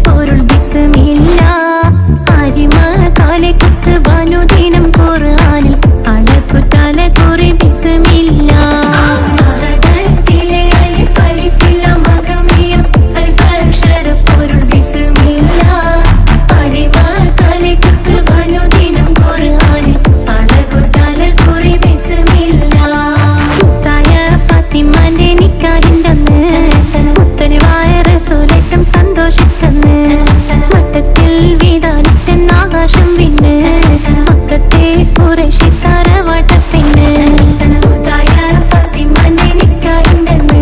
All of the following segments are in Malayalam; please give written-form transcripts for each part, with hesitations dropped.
പൊരുൾ ബിസ്മില്ല അരിമ കാലെ കുത്ത് ബനുദിനം ഖുർആനിൽ അളക്കുതല കുറി ബിസ്മില്ല മഹദത്തിലെ അലിഫ് അലിഫില്ല മഖമിയം അലിഫ് അക്ഷര പൊരുൾ ബിസ്മില്ല അരിമ കാലെ കുത്ത് ബനുദിനം ഖുർആനിൽ അളക്കുതല കുറി ബിസ്മില്ല മുത്തായ ഫാത്തിമാന്റെ നിക്കാഹിന്റന്ന് മുത്തലിവായ റസൂലേറ്റം സന്തോഷിച്ചെന്ന് മട്ടത്തിൽ വീതാലിച്ചെന്നാകാശം വിണ്ണ് മക്കത്തെ ഖുറൈശി തറവാട്ടപ്പെണ്ണ് മുത്തായ ഫാത്തിമാന്റെ നിക്കാഹിന്റന്ന്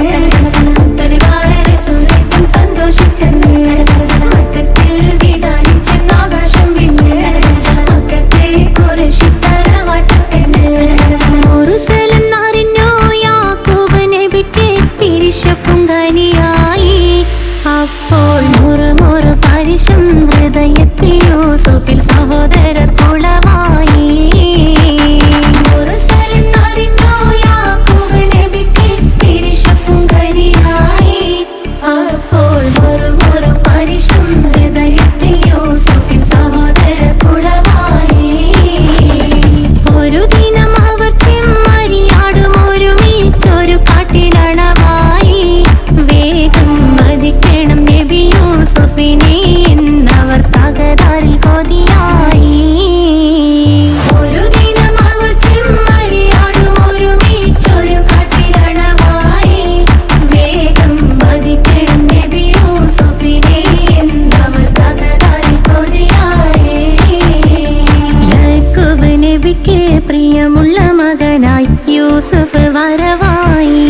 മുത്തലിവായ റസൂലേറ്റം സന്തോഷിച്ചെന്ന് മട്ടത്തിൽ വീതാലിച്ചെന്നാകാശം വിണ്ണ് മക്കത്തെ ഖുറൈശി തറവാട്ടപ്പെണ്ണ് മുർസലെന്നറിഞ്ഞു യാക്കൂബ് നബിക്ക് പിരിശപ്പുങ്കനിയായി അപ്പോൾ മുറുമുറു പരിശം ഹൃദയത്തിൽ യൂസുഫിൽ സഹോദരർ കുളമായി മുർസലെന്നറിഞ്ഞു യാക്കൂബ് നബിക്ക് പിരിശപ്പുങ്കനിയായി അപ്പോൾ മുറുമുറു പരിശം ഹൃദയത്തിൽ യൂസുഫിൽ സഹോദരർ കുളമായി ഒരു ദിനം അവർ ചെമ്മരിയാടും ഒരുമിച്ചൊരു കാട്ടിലണവായി വേഗം വധിക്കണം നബി യൂസുഫിനെ എന്നവർ തകരാറിൽ കൊതിയായി ഒരു ദിനം അവർ ചെമ്മരിയാടും ഒരുമിച്ചൊരു കാട്ടിലണവായി വേഗം വധിക്കണം നബി യൂസുഫിനെ എന്നവർ തകരാറിൽ കൊതിയായി യാക്കൂബ് നബിക്ക് പ്രിയമുള്ള മകനായി യൂസുഫ് വരവായി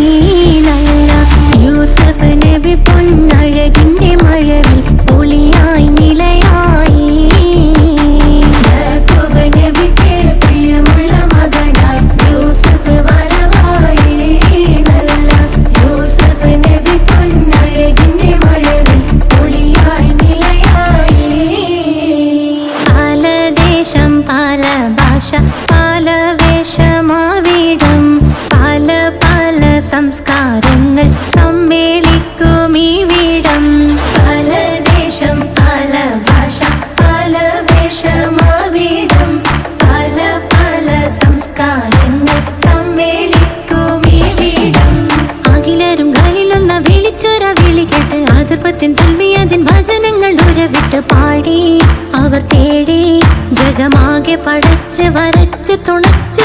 നല്ല യൂസുഫ് നബി പൊന്നഴകിന്റെ മഴവിൽ ഒളിയായി നിലയായി യാക്കൂബ് നബിക്ക് പ്രിയമുള്ള മകനായി യൂസുഫ് വരവായി നല്ല യൂസുഫ് നബി പൊന്നഴകിന്റെ മഴവിൽ ഒളിയായി നിലയായി പല ദേശം പല ഭാഷ പല വേഷമാവിടം പല പല സംസ്കാരങ്ങൾ സമ്മേളിക്കും ഈ വീടം പല ദേശം പല ഭാഷ പല വേഷമാവിടം പല പല സംസ്കാരങ്ങൾ സമ്മേളിക്കും ഈ വീടം അഖിലരും ഖലിലൊന്ന വിളിച്ചൊര വിളി കേട്ട് അതിർപ്പത്തിൻ തൽവിയതിൻ വചനങ്ങൾ ഉരവിട്ട് പാടി അവർ തേടി ജഗമാകെ പടച്ച് വരച്ച് തുണച്ച്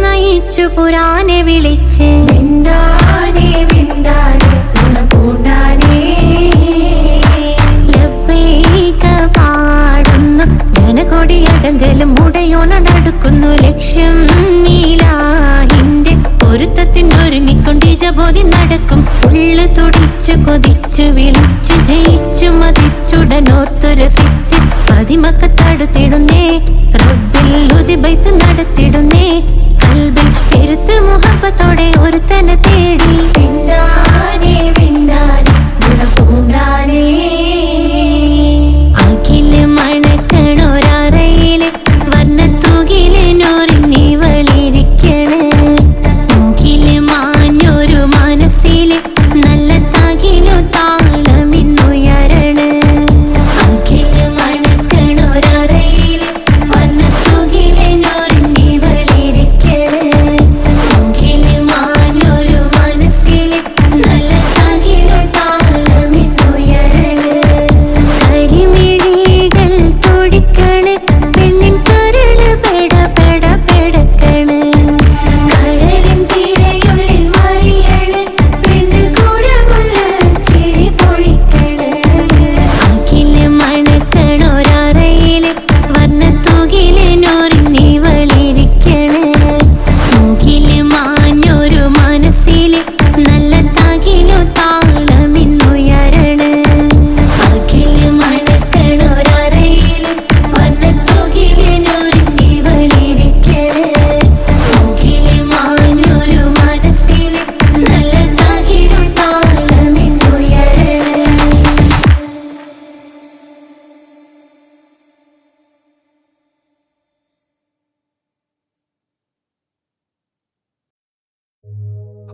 നയിച്ചു പുരാനെ വിളിച്ച് വിണ്ടാനെ വിണ്ടാനെ തുണപൂണ്ടാനെ ലബ്ബൈക പാടുന്നു ജനകൊടിയടങ്കലും മുടയോണടുക്കുന്നു ലക്ഷ്യം നീലാഹിന്റെ പൊരുത്തത്തിന് ഒരുങ്ങിക്കൊണ്ട് ജബോധി നടക്കും ഉള്ളു തുടിച്ചു കൊതിച്ചു വിളിച്ചു ജയിച്ചു മതിച്ചുടനോർത്തു രസിച്ച് പതിമക്കത്തടുത്തിടുന്നേ റബ്ബിൽ ഉദിബൈത്ത് നടത്തിടുന്നേ കൽബിൽ പെരുത്ത് മുഹബത്തോടെ ഒരുത്തനെ തേടി പിന്നാനെ പിന്നാനെ ഗുണപൂണ്ടാനേ അഖില് മണക്കണൊരറയില് വർണ്ണത്തൂകില് നോറിഞ്ഞി വളിരിക്കണ് മൂക്കില് മാഞ്ഞൊരു മനസ്സില് നല്ല തകിലു താളമിന്നുയരണ അഖില് മണക്കണൊരറയില് വർണ്ണത്തൂകില് നോറിഞ്ഞി വളിരിക്കണ് മൂക്കില് മാഞ്ഞൊരു മനസ്സില്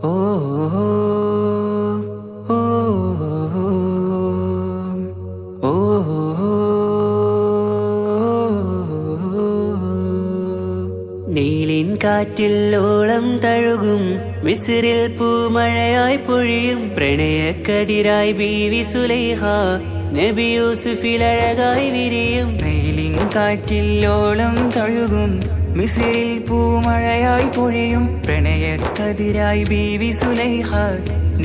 ഓ ഓ ഓ നീലിൻ കാറ്റിൽ ഓളം തഴുകും മിസ്രിൽ പൂമഴയായി പൊഴിയും പ്രണയക്കതിരായി ബീവി സുലൈഹ നബി യൂസുഫിൽ അഴകായി വിരിയും. നീലിൻ കാറ്റിൽ ഓളം തഴുകും മിസ്രിൽ പൂമഴയായി പൊഴിയും പ്രണയക്കതിരായി ബീവി സുലൈഹ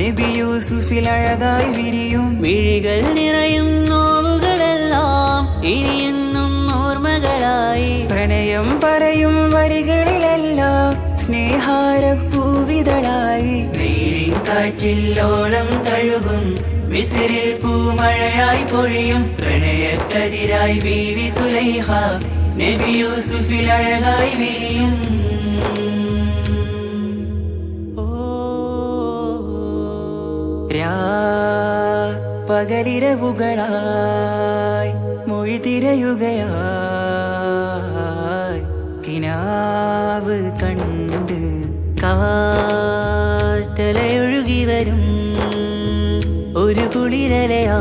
നബി യൂസുഫിൽ അഴകായി വിരിയും. മിഴികൾ നിറയും നോവുകളെല്ലാം ഇനിയെന്നും ഓർമ്മകളായി പ്രണയം പറയും വരികളിലെല്ലാം സ്നേഹാരപ്പൂവിതളായി. നീലിൻ കാറ്റിൽ ഓളം തഴുകും മിസ്രിൽ പൂമഴയായി പൊഴിയും പ്രണയക്കതിരായി ബീവി സുലൈഹ നബി യൂസുഫിൽ അഴകായി വിരിയും. പകലിരവുകളായി മൊഴി തിരയുകയായി കിനാവ് കണ്ട് കാറ്റലയൊഴുകി വരും ഒരു കുളിരലയായി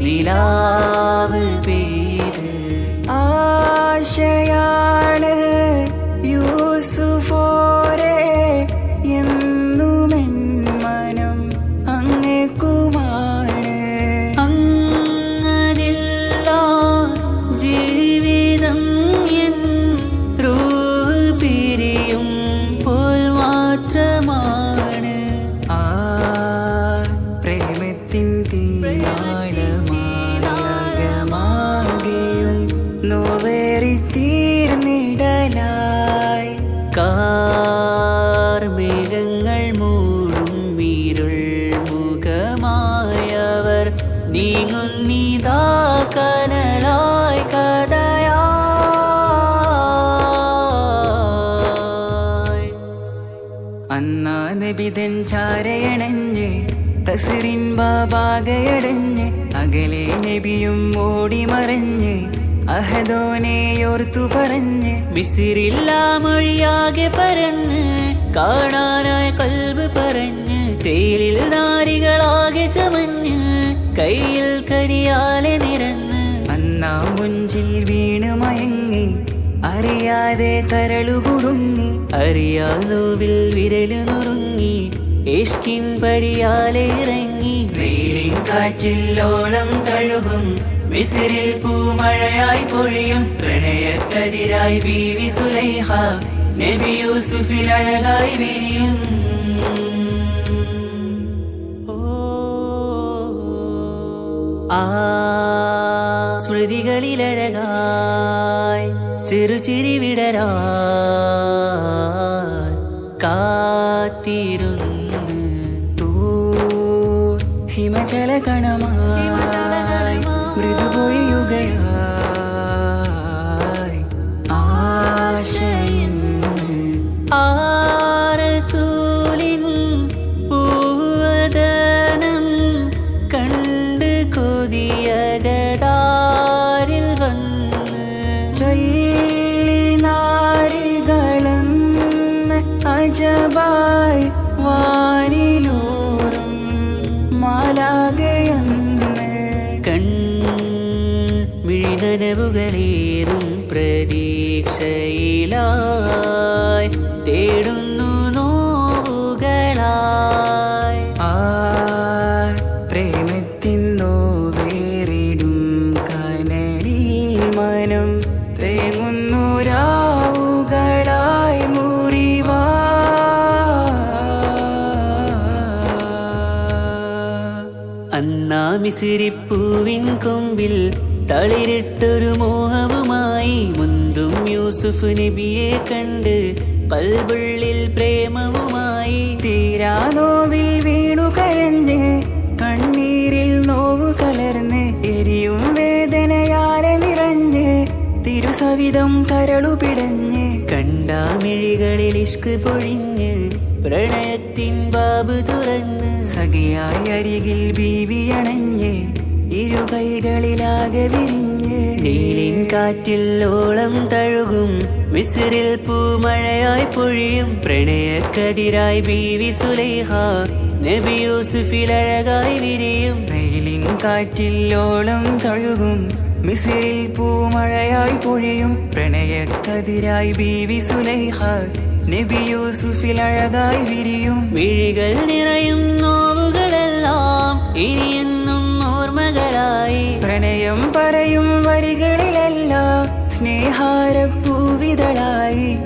നിലാവ് പെയ്ത് ആശയാണ് യൂസുഫോരെ എന്നുമെൻ മനം അങ്ങേക്കുമാണ്. അങ്ങനില്ല ജീവിതം എൻ റൂഹ് പിരിയും പോൽ മാത്രമാണ്. ആ പ്രേമത്തിൻ തീരാളമാകെയും നോവേറി തീർന്നിടലായി കാർമേഘങ്ങൾ മൂടും ഇരുൾ മുഖമായവർ നീങ്ങുന്നിതാ കനലായി കഥയായി. അന്നാ നബിതൻ ചാരയണഞ്ഞ് കസറിൻ ബാബാകയടഞ്ഞ് അകലെ നബിയും ഓടി മറഞ്ഞ് അഹദോനെയോർത്തു പറഞ്ഞ് മിസ്രില്ലാ മൊഴിയാകെ പരന്ന് കാണാനായി കൽബ് പറഞ്ഞ് ചേലിൽ നാരികളാകെ ചമഞ്ഞ് കയ്യിൽ കരിയാലെ നിരന്ന് അന്നാ മുഞ്ചിൽ വീണ് മയങ്ങി അറിയാതെ കരളുകുടുങ്ങി അറിയാലോവിൽ വിരലു നുറുങ്ങി ഇഷ്കിൻ പടിയാലെ ഇറങ്ങി. നീലിൻ കാറ്റിൽ ഓളം തഴുകും മിസ്രിൽ പൂമഴയായി പൊഴിയും പ്രണയക്കതിരായി ബീവി സുലൈഹ നബി യൂസുഫിൽ അഴകായി വിരിയും. ആ സ്മൃതികളിലഴകായി ചെറുചിരി വിടരാൻ കാത്തിരുന്ന് ഹിമജല കണമായി മൃദുപൊഴിയുകയായി ആശയിൻ ആരസൂലിൻ പൂവദനം കണ്ട് കൊതിയകതാരിൽ വന്ന് ചൊല്ലി നാരികളും അജബായി വാനിലൂറും മാലാകയെന്ന് കൺമിഴിനനവുകളേറും പ്രതീക്ഷയിലായി തേടുന്നു നോവുകളായി. ആ പ്രേമത്തിൻ നോവേറിടും കനലിൽ മനം തേങ്ങുന്നു രാവുകളായി മുറിവാ. അന്നാ മിസ്രിപ്പൂവിൻ കൊമ്പിൽ തളിരിട്ടൊരു മോഹവുമായി മുന്തും യൂസുഫ് നബിയെ കണ്ട് കൽബുള്ളിൽ പ്രേമവുമായി തീരാ നോവിൽ വീണു കരഞ്ഞ് കണ്ണീരിൽ നോവ് കലർന്ന് എരിയും വേദനയാലെ നിറഞ്ഞ് തിരുസവിധം കരളു പിടഞ്ഞ് കണ്ടാമിഴികളിൽ ഇഷ്ക് പൊഴിഞ്ഞ് പ്രണയത്തിൻ ബാബ് തുറന്ന് സഖിയായി അരികിൽ ബീവി അണഞ്ഞ് ഇരുകൈകളിലാകെ വിരിഞ്ഞ് നീലിൻ കാറ്റിൽ ഓളം തഴുകും മിസ്രിൽ പൂമഴയായി പൊഴിയും പ്രണയക്കതിരായി ബീവി സുലൈഹ നബി യൂസുഫിൽ അഴകായി വിരിയും നീലിൻ കാറ്റിൽ ഓളം തഴുകും മിസ്രിൽ പൂമഴയായി പൊഴിയും പ്രണയക്കതിരായി ബീവി സുലൈഹ നബി യൂസുഫിൽ അഴകായി വിരിയും വിഴികൾ നിറയും നോവുകളെല്ലാം ഇനിയെന്നും ഓർമ്മകളായി പ്രണയം പറയും വരികളിലെല്ലാം സ്നേഹാരപ്പൂവിതളായി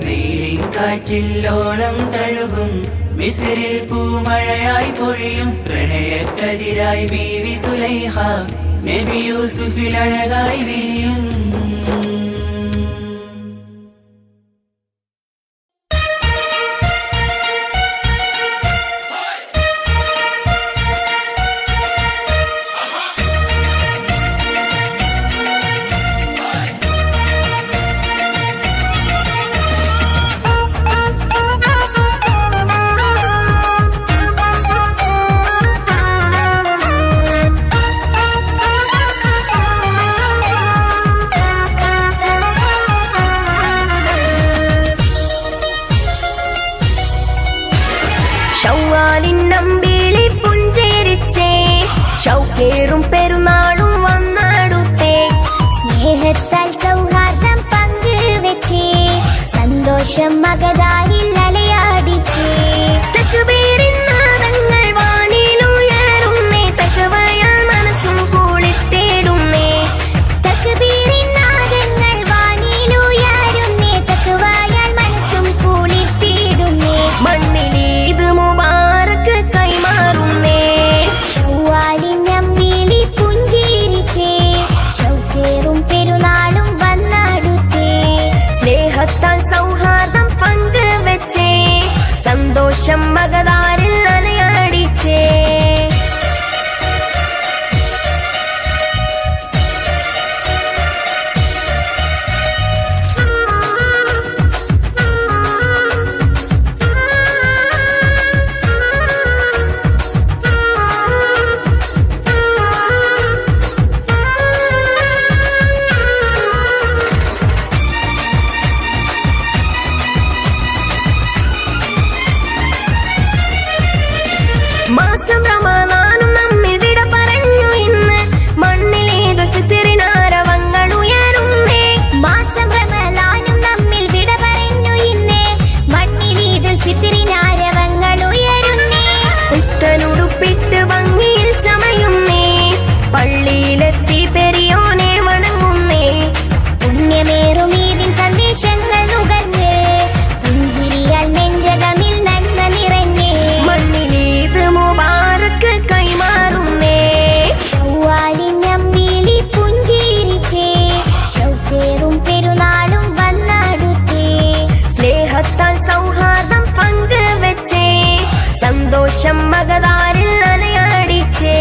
നീലിൻ കാറ്റില്ലോളം തഴുകും മിസ്രിൽ പൂമഴയായി പൊഴിയും പ്രണയക്കതിരായി ബീവി സുലൈഹ നബി യൂസുഫിൽ അഴകായി വിരിയും നമ്പിളി പുഞ്ചിരിച്ചേ ഷൗക്കേറും പെരുന്നാളും വന്നടുത്തേ സ്നേഹത്താൽ സൗഹാർദ്ദം പങ്കുവെച്ചേ സന്തോഷം മകതാരിൽ അലയാടിച്ചേ തക്ബീറിൻ നാദങ്ങൾ വാനിലുയരുന്നേ തഖ്വയാൽ മനസ്സും കുളിർത്തേടുന്നേ തക്ബീറിൻ നാദങ്ങൾ വാനിലുയരുന്നേ തഖ്വയാൽ മനസ്സും കുളിർത്തിടുന്നേ മണ്ണിലീത് മുബാറക്ക് കൈമാറുന്നേ ഷവ്വാലിൻ നമ്പിളി പുഞ്ചിരിച്ചേ ഷൗക്കേറും പെരുന്നാളും വന്നടുത്തേ സ്നേഹത്താൽ സൗഹാർദ്ദം പങ്കുവെച്ചേ സന്തോഷം മകതാരിൽ അലയടിച്ചേ മാസം റമളാനും നമ്മിൽ വിട പറഞ്ഞു ഇന്ന് മണ്ണിലേതു ഫിത്റിനാരവങ്ങൾ ഉയരുന്നേ മാസം റമളാനും നമ്മിൽ വിട പറഞ്ഞു ഇന്ന് മണ്ണിലീദുൽ ഫിത്റിനാരവങ്ങൾ ഉയരുന്നേ പുത്തനുടുപ്പിട്ട് ഭംഗിയിൽ ചമയുന്നേ പള്ളിയിലെത്തി പെരിയോനെ വണങ്ങുന്നേ പുണ്യമേറും ഈദിൻ സന്ദേശങ്ങൾ നുകർന്ന് പുഞ്ചിരിയാൽ നെഞ്ചകമിൽ നന്മ നിറഞ്ഞേ മണ്ണിലേത് മുബാറക്ക് കൈമാറുന്നേ ഷവ്വാലിൻ നമ്പിളി പുഞ്ചിരിച്ചേ ഷൗക്കേറും പെരുന്നാളും വന്നടുത്തേ സ്നേഹത്താൽ സൗഹാർദ്ദം പങ്കുവെച്ചേ സന്തോഷം മകതാരിൽ അലയടിച്ചേ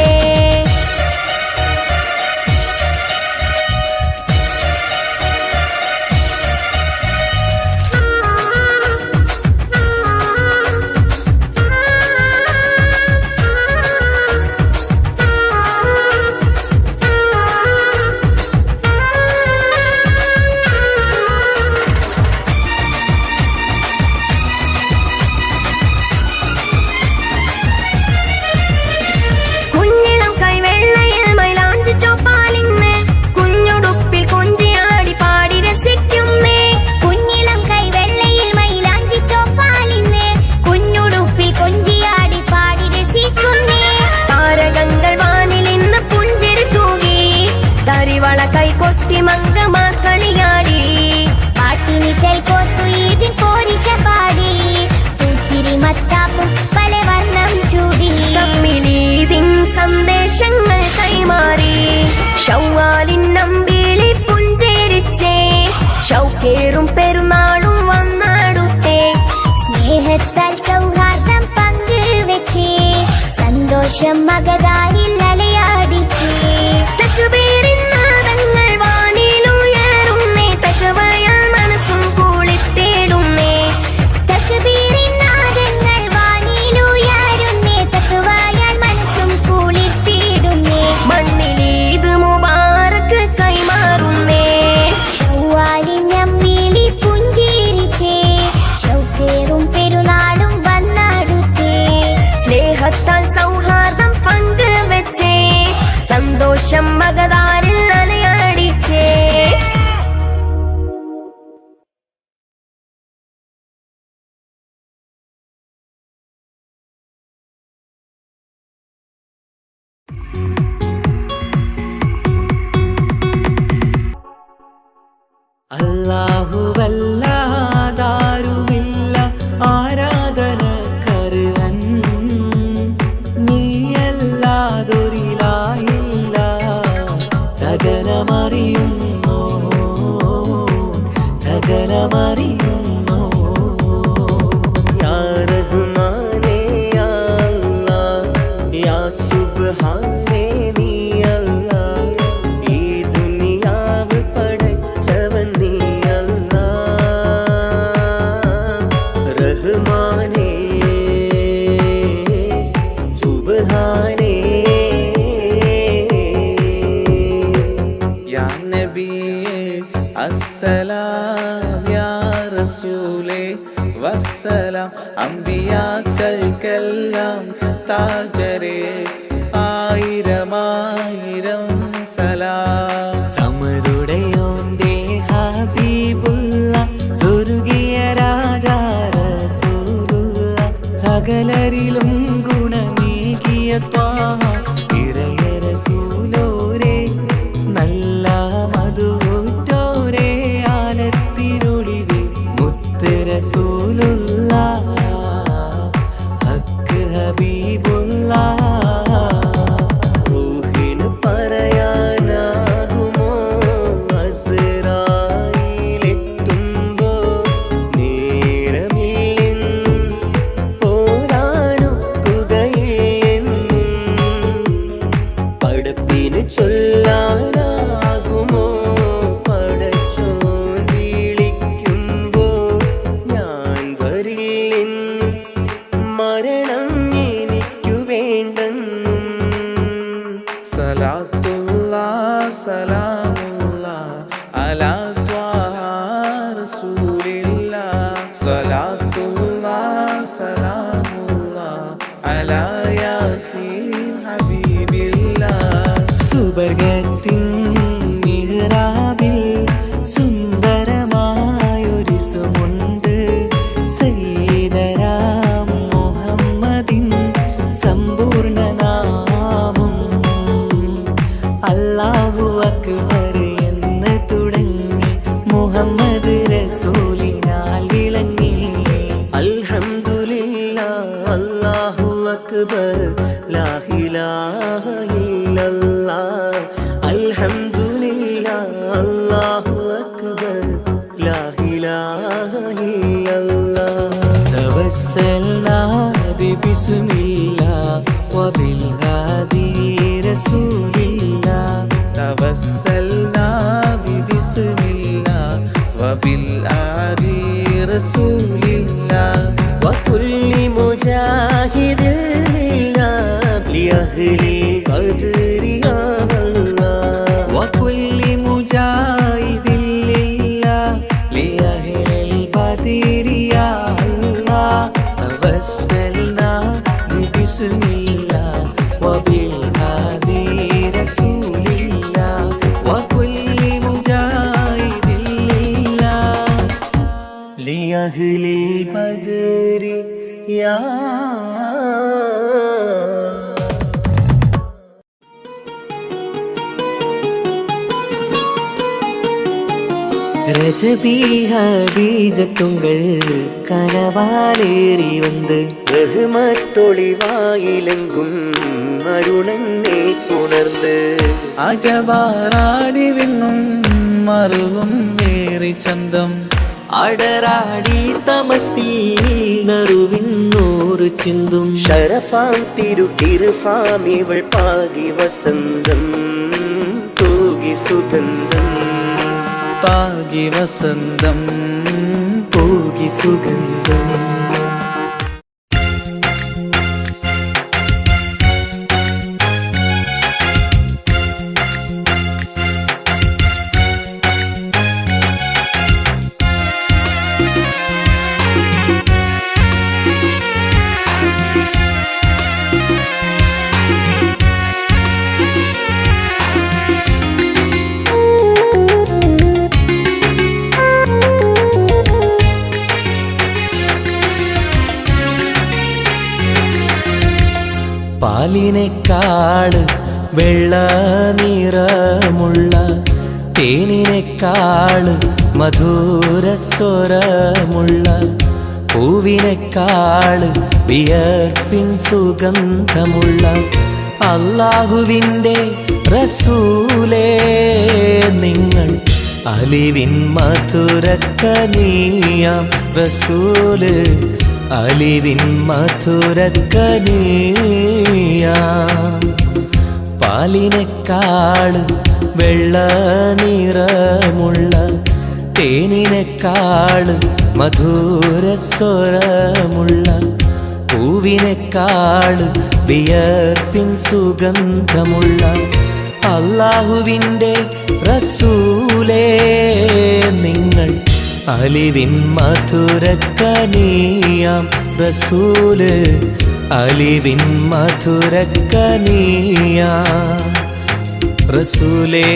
കുഞ്ഞിളം കൈവെള്ളയിൽ മൈലാഞ്ചി ചോപ്പാലിന്ന് കുഞ്ഞുടുപ്പിൽ കൊഞ്ചിയാടി പാടി രസിക്കുന്നേ കുഞ്ഞിളം കൈവെള്ളയിൽ മൈലാഞ്ചി ചോപ്പാലിന്ന് കുഞ്ഞുടുപ്പിൽ കൊഞ്ചിയാടി പാടി രസിക്കുന്നേ താരകങ്ങൾ വാനിൽ ഇന്ന് പുഞ്ചിരി തൂകി തരിവള കൈകൊത്തി മംഗമാക്കളിയാടി പാട്ടിനിശൽ കോർത്തു ഈദിൻ പോരിശ പാടി പൂത്തിരി മത്താപ്പും പല വർണ്ണം ചൂടി തമ്മിലീതിൻ സന്ദേശങ്ങൾ കൈമാറി ഷവ്വാലിൻ നമ്പിളി പുഞ്ചിരിച്ചേ ഷൗക്കേറും പെരുന്നാളും വന്നടുത്തേ സ്നേഹത്താൽ സൗഹാർദ്ദം പങ്കുവെച്ചേ സന്തോഷം മകതാരിൽ അലയാടിച്ചേ തക്ബീറിൻ നാദങ്ങൾ വാനിലുയരുന്നേ തഖ്വയാൽ മനസ്സും കുളിർത്തേടുന്നേ തക്ബീറിൻ നാദങ്ങൾ വാനിലുയരുന്നേ തഖ്വയാൽ മനസ്സും കുളിർത്തിടുന്നേ മണ്ണിലീത് താജർക്കെല്ലാം താജരെ ആയിരമായിരം സലാം. സമതുടയോന്റെ ഹബീബുള്ള സ്വർഗീയ രാജാ റസൂലുള്ള സകലരിലും ഗുണമേകിയ ത്വാഹ ഇറയ റസൂലോരേ നല്ല മധുറ്റോരേ ആലത്തിരുളിവേ മുത്ത് റസൂലുള്ള ഹക്ക് ഹബീബുള്ള. റൂഹിന് പറയാനാകുമോ അസ്റായിലെത്തുമ്പോ നേരമില്ലെന്നും പോരാനൊക്കുകയില്ലെന്നും പടപ്പിന് ചൊല്ലാനാകുമോ പടച്ചോൻ വിളിക്കുമ്പോൾ ഞാൻ വരില്ലെന്നും മരണം എനിക്കു വേണ്ടെന്നും. സലാത്തുല്ലാഹ് സലാമുല്ലാഹ് അലാ ത്വാഹ റസൂലില്ലാഹ്. സലാത്തുല്ലാഹ് സലാമുല്ലാഹ് അലാ യാസീൻ ഹബീബില്ലാഹ്. സുബർഗത്തിൻ മിഹ്റാബിൽ സുന്ദരമായൊരു സുമുണ്ട് സയ്യിദനാം മുഹമ്മദിൻ സമ്പൂർണ്ണ നാമം. അല്ലാഹു അക്ബർ എന്ന് തുടങ്ങി മുഹമ്മദ് റസൂലിനാൽ വിളങ്ങി. അൽഹംദുലില്ലാഹ് അല്ലാഹു അക്ബർ ലാ ഇലാഹ ഇല്ലല്ലാഹ്. അൽഹംദുലില്ലാഹ് അല്ലാഹു അക്ബർ ലാ ഇലാഹ ഇല്ലല്ലാഹ്. തവസ്സൽനാ ബിസ്മില്ലാഹ് വബിൽ ഹാദി റസൂലില്ലാഹ്. തവസ്സൽനാ ബിസ്മില്ലാഹ് വബിൽ ആദി റസൂലില്ലാഹ്. وكل مجاهد لله لأهل القدر يا الله. وكل مجاهد لله لأهل البدر يا الله. توسلنا بسم الله وبالهادي رسول الله. وكل مجاهد لله لأهل البدر يا ரஜபி ஹதீஜத்துங்கள் கனவாலேறி வந்து ரஹ்மத்தொளிவாயிலெங்கும் அருணனை உணர்ந்து അജവാറാടി വിണ്ണും മറുകും വേറി ചന്തം അടരാടി തമസീൽ നറുവിന്നൂറ് ചിന്തും ഷറഫാം തിരുകിർഫാം ഇവൾ പാകി വസന്തം തൂകി സുഗന്ധം പാകി വസന്തം തൂകി സുഗന്ധം. പാലിനേക്കാള് വെള്ള നിറമുള്ള തേനിനേക്കാള് മധുരസ്വരമുള്ള പൂവിനേക്കാള് വിയർപ്പിൻ സുഗന്ധമുള്ള അല്ലാഹുവിൻ്റെ റസൂലേ നിങ്ങൾ അലിവിൻ മധുരക്കനിയാം റസൂല് അലിവിൻ മധുരക്കനിയാം. പാലിനേക്കാള് വെള്ള നിറമുള്ള തേനിനേക്കാള് മധുരസ്വരമുള്ള പൂവിനേക്കാള് വിയർപ്പിൻ സുഗന്ധമുള്ള അല്ലാഹുവിൻ്റെ റസൂലേ നിങ്ങൾ അലിവിൻ മധുരക്കനിയാം റസൂല് അലിവിൻ മധുരക്കനിയാ റസൂലേ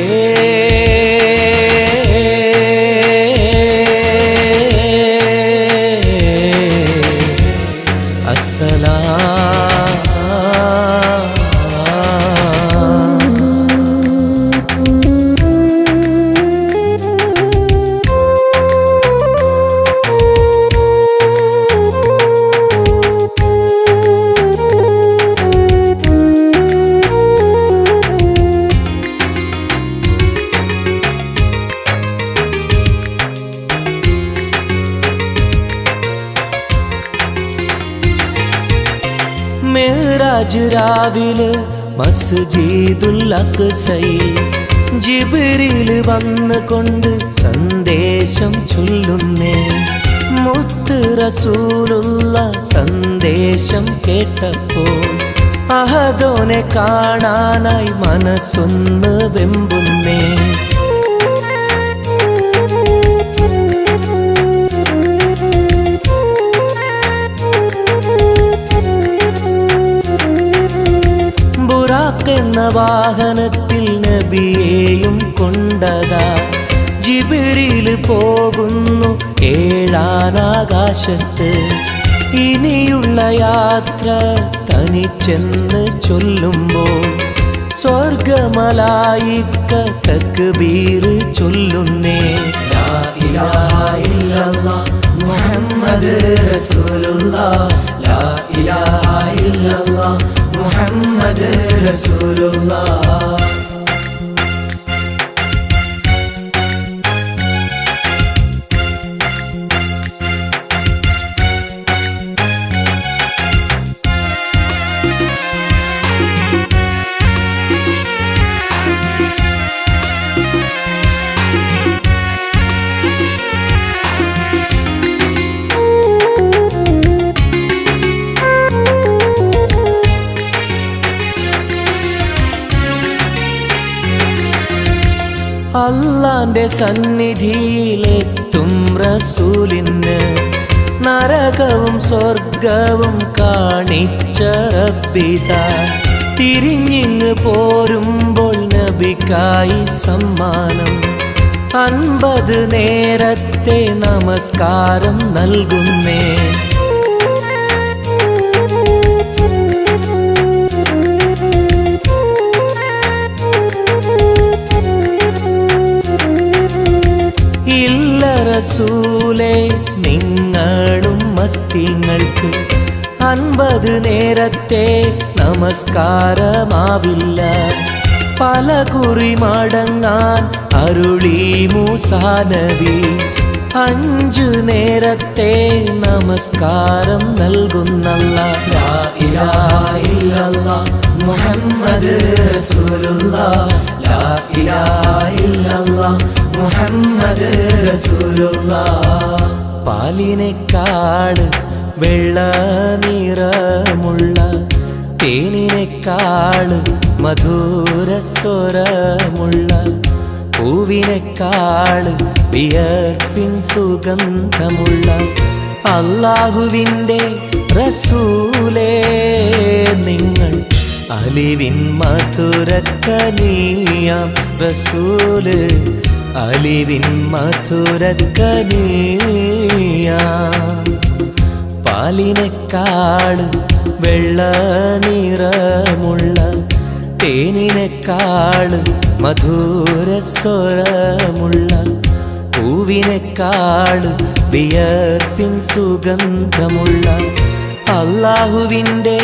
മെഹ്റാജ് രാവിലെ മസ്ജിദുൽ അഖ്സയിൽ ജിബ്രീൽ വന്നുകൊണ്ട് സന്ദേശം ചൊല്ലുന്നേ. മുത്ത് റസൂലുള്ള സന്ദേശം കേട്ടപ്പോൾ അഹദോനെ കാണാനായി മനസ്സൊന്ന് വെമ്പുന്നേ. എന്ന വാഹനത്തിൽ നബിയെയും കൊണ്ടതാ ജിബ്രീൽ പോകുന്നു ഏഴാനാകാശത്ത്. ഇനിയുള്ള യാത്ര തനിച്ചെന്ന് ചൊല്ലുമ്പോൾ സ്വർഗമലായിക്ക തക്ബീർ ചൊല്ലുന്നേ. ലാ ഇലാഹ ഇല്ലല്ലാഹ് മുഹമ്മദ് റസൂലുള്ളാഹ്, ലാ ഇലാഹ ഇല്ലല്ലാഹ് മുഹമ്മദ് റസൂലുള്ളാഹ്. അല്ലാന്റെ സന്നിധിയിലെത്തും റസൂലിന് നരകവും സ്വർഗവും കാണിച്ച റബ്ബിതാ. തിരിഞ്ഞിങ്ങ് പോരുമ്പോൾ നബിക്കായി സമ്മാനം 50 നേരത്തെ നമസ്കാരം നൽകുന്നേ. റസൂലേ നിങ്ങളും മത്തിങ്ങൾക്ക് 50 നേരത്തെ നമസ്കാരമാവില്ല. പല കുറി മടങ്ങാൻ അരുളി മൂസാ നബി. 5 നേരത്തെ നമസ്കാരം നൽകുന്നല്ലാഹ്. ലാ ഇലാഹ ഇല്ലല്ലാഹ് മുഹമ്മദ് റസൂലുള്ളാഹ്, ലാ ഇലാഹ ഇല്ലല്ലാഹ് മുഹമ്മദ് റസൂലുള്ളാഹ്. പാലിനെക്കാട് വെള്ള നിറമുള്ള തേനിനെക്കാട് മധുരസ്വരമുള്ള പൂവിനെക്കാട് വിയർപ്പിൻ സുഗന്ധമുള്ള അല്ലാഹുവിൻ്റെ റസൂലേ നിങ്ങൾ അലിവിൻ മധുരക്കനിയാം റസൂല്, അലിവിൻ മധുരക്കനിയാം. പാലിനെക്കാട് വെള്ള നിറമുള്ള തേനിനെക്കാട് മധുരസ്വരമുള്ള പൂവിനെക്കാട് വിയർപ്പിൻ സുഗന്ധമുള്ള അല്ലാഹുവിൻ്റെ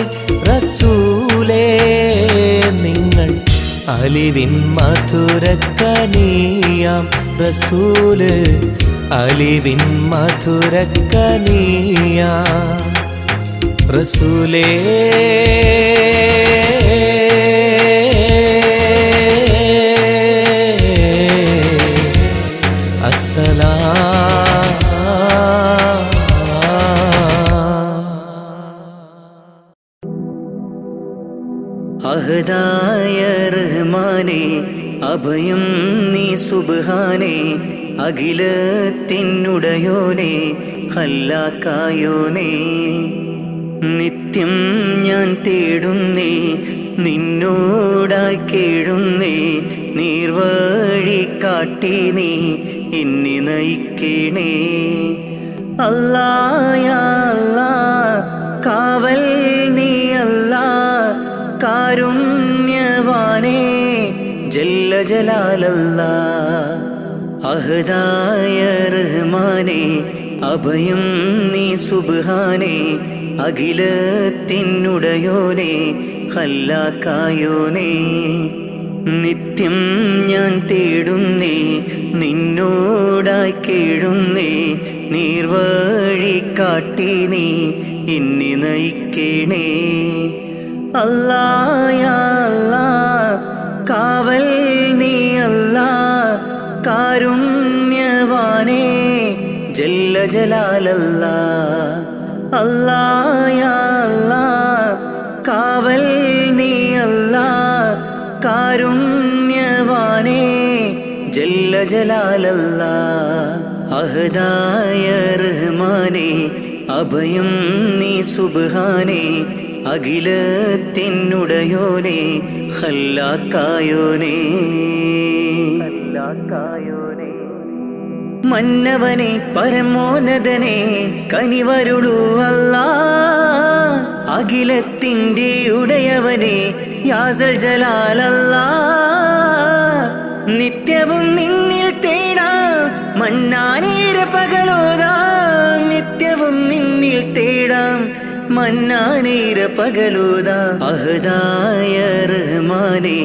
റസൂലേ നിങ്ങൾ അലിവിൻ മധുരക്കനിയാം റസൂല്, അലിവിൻ മധുരക്കനിയാം റസൂലേ. അഹദായ റഹ്മാനേ അഭയം നീ സുബ്ഹാനേ, അഖിലത്തിനുടയോനേ ഖല്ലാക്കായോനേ. നിത്യം ഞാൻ തേടുന്നേ നിന്നോടായി കേഴുന്നേ നീർവഴി കാട്ടി നീ എന്നെ നയിക്കണേ അല്ലാ യാ അല്ലാ കാവൽ നീ അല്ലാ കാരുണ്യവാനേ ജല്ല ജലാലല്ലാ അഹദായ റഹ്മാനേ അഭയം നീ സുബ്ഹാനേ അഖിലത്തിനുടയോനേ ഖല്ലാക്കായോനേ നിത്യം ഞാൻ തേടുന്നേ നിന്നോടായി കേഴുന്നേ നീർവഴി കാട്ടി നീ എന്നെ നയിക്കണേ അല്ലാ യാ അല്ലാ കാവൽ നീ അല്ലാ കാരുണ്യവാനേ ജല്ല ജലാലല്ലാ അല്ലാ യാ അല്ലാ കാവൽ നീ അല്ലാ കാരുണ്യവാനേ ജല്ല ജലാലല്ലാ അഹദായ റഹ്മാനേ അഭയം നീ സുബ്ഹാനേ അഖിലത്തിനുടയോനേ ഖല്ലാക്കായോനേ മന്നവനെ പരമോന്നതനെ കനിവരുളൂ അല്ലാ അഖിലത്തിൻ്റെ ഉടയവനെ യാസൽ ജലാലല്ലാ നിത്യവും നിന്നിൽ തേടാം മന്നാനീര പകലോതാം നിത്യവും നിന്നിൽ തേടാം മന്നാനീര പകലോതാം അഹദായ റഹ്മാനേ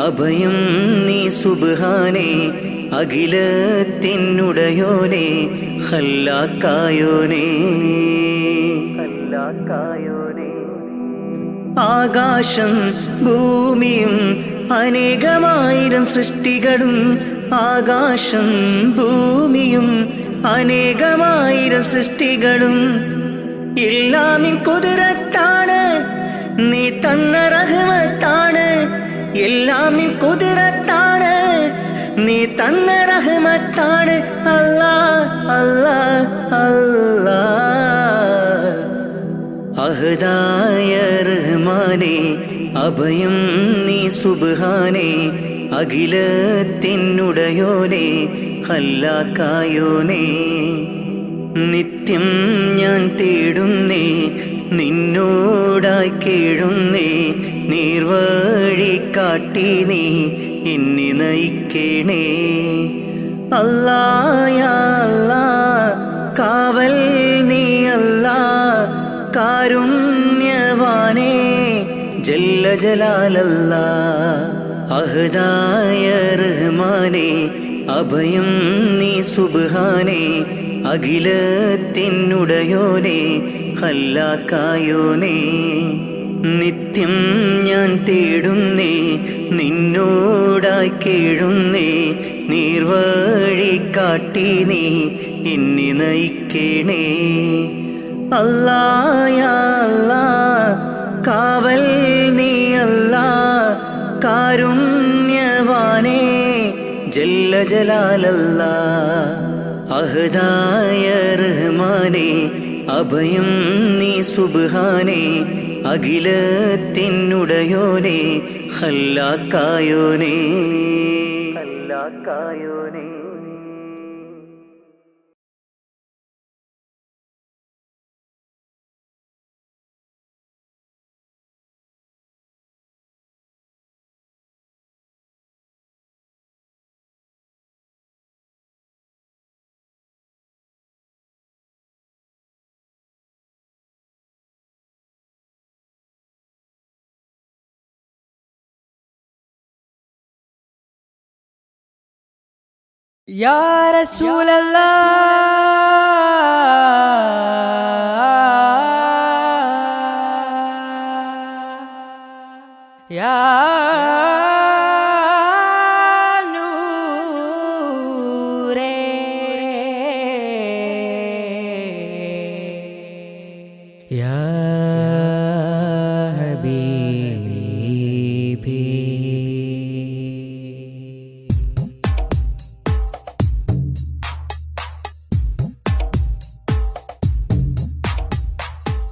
അഭയം നീ സുബ്ഹാനേ അഖിലത്തിനുടയോനേ ഖല്ലാക്കായോനേ ആകാശം ഭൂമിയും അനേകമായിരം സൃഷ്ടികളും ആകാശം ഭൂമിയും അനേകമായിരം സൃഷ്ടികളും എല്ലാം നിൻ കുതിരത്താണ് നീ തന്ന റഹ്മത്താണ് എല്ലാം നിൻ കുതിരത്താണ് നീ തന്ന റഹ്മത്താണ് അല്ലാ അല്ലാ അല്ലാ അഹദായ റഹ്മാനേ അഭയം നീ സുബ്ഹാനേ അഖിലത്തിനുടയോനേ ഖല്ലാക്കായോനേ നിത്യം ഞാൻ തേടുന്നേ നിന്നോടായി കേഴുന്നേ നീർവഴി കാട്ടി നീ എന്നെ നയിക്കണേ അല്ലാ യാ അല്ലാ കാവൽ നീ അല്ലാ കാരുണ്യവാനേ ജല്ല ജലാലല്ലാ അഹദായ റഹ്മാനേ അഭയം നീ സുബ്ഹാനേ അഖിലത്തിനുടയോനേ ഖല്ലാക്കായോനേ നിത്യം ഞാൻ തേടുന്നേ നിന്നോടായി കേഴുന്നേ നീർവഴി കാട്ടി നീ എന്നെ നയിക്കണേ അല്ലാ യാ അല്ലാ കാവൽ നീ അല്ലാ കാരുണ്യവാനേ ജല്ല ജലാലല്ലാ അഹദായ റഹ്മാനേ അഭയം നീ സുബ്ഹാനേ അഖിലത്തിനുടയോനേ ഖല്ലാക്കായോനേ Ya Rasulallah, Ya Noore, Ya Habibi.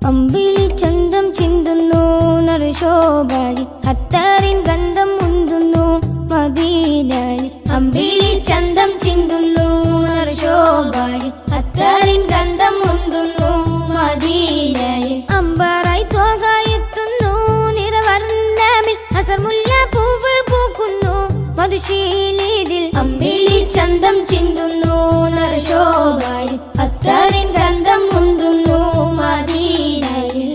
അമ്പിളി നറുശോഭാരി അത്തറിൻ ഗന്ധം മുന്തുന്നു മദീനയിൽ അമ്പിളി ചന്തം ചിന്തുന്നു നറുശോഭാരി അത്തറിൻ ഗന്ധം മുന്തുന്നു മദീനയിൽ അമ്പറായി തോകായെത്തുന്നു നിറവർണ്ണമിൽ അസർമുല്ല പൂവ് പൂക്കുന്നു മധുശീലിതിൽ അമ്പിളി ചന്തം ചിന്തുന്നു നറുശോഭാരി അത്തറിൻ ഗന്ധം മുന്തുന്നു മദീനയിൽ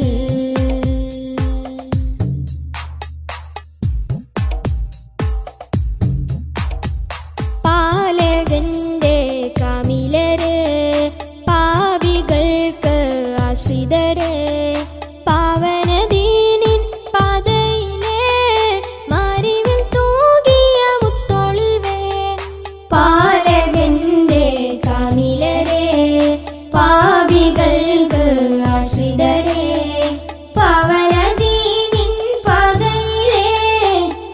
പാലകന്റെ കാമിലര് പാപികൾക്ക് ആശ്രിതര് പാവനദീനിൻ പാതയിലെ മാരിവിൽ തൂകിയ മുത്തൊളിവേ പാലകന്റെ കാമിലരെ പാപികൾക്ക് ആശ്രിതരെ പാവനദീനിൻ പാതയിലെ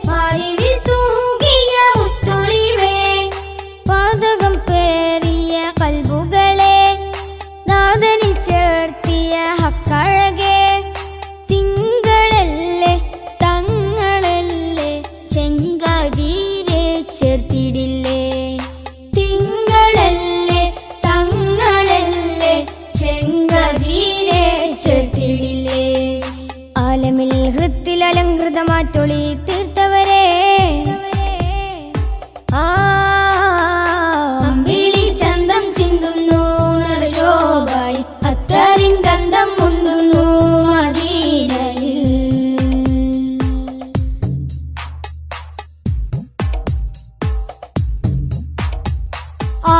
മാരിവിൽ തൂകിയ മുത്തൊളിവേ പാതകം പേറിയ കൽബുകളെ നാദനിൽ ചേർത്തിയ ഹക്കഴകെ തിങ്കളല്ലേ തങ്ങളല്ലേ ചെങ്കാതീരെ ചേർത്തിടില്ലേ തിങ്കളല്ലേ തങ്ങളല്ലേ ചെങ്കാതീരെ ചേർത്തിടില്ലേ ആലമിൽ ഹൃത്തിൽ അലങ്കൃതമാറ്റൊളി തീർത്തവരെ അമ്പിളി ചന്തം ചിന്തുന്നു നറുശോഭായി അത്തറിൻ ഗന്ധം മുന്തുന്നു മദീനയിൽ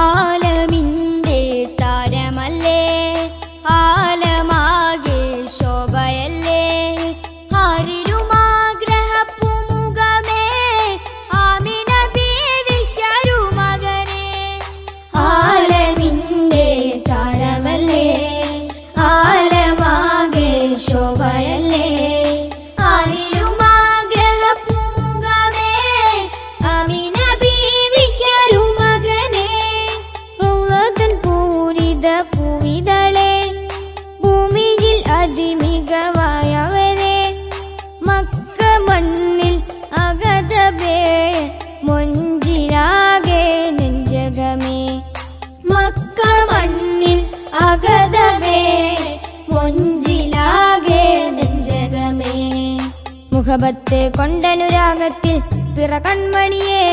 ആലമിന്റെ താരമല്ലേ ആലമാകെ ശോഭയല്ലേ ആരിരുമാഗ്രഹപ്പുമുഖമേ ആമിന ബീവിക്കരുമകനെ ആലമിന്റെ താരമല്ലേ ആലമാകെ ശോഭയല്ലേ ആരിരുമാഗ്രഹപ്പുമുഖമേ ആമിന ബീവിക്കരുമകനെ റൗളതൻ പൂരിത പൂവിതളെ ഭൂമിയിൽ അതിമികവായവരെ മക്ക മണ്ണിൽ അഗതബേ മൊഞ്ചിലാകെ നെഞ്ചകമേ മക്ക മണ്ണിൽ അഗതബേ മൊഞ്ചിലാകെ നെഞ്ചകമേ മുഖബത്ത് കൊണ്ടനുരാഗത്തിൽ പിറ കൺമണിയേ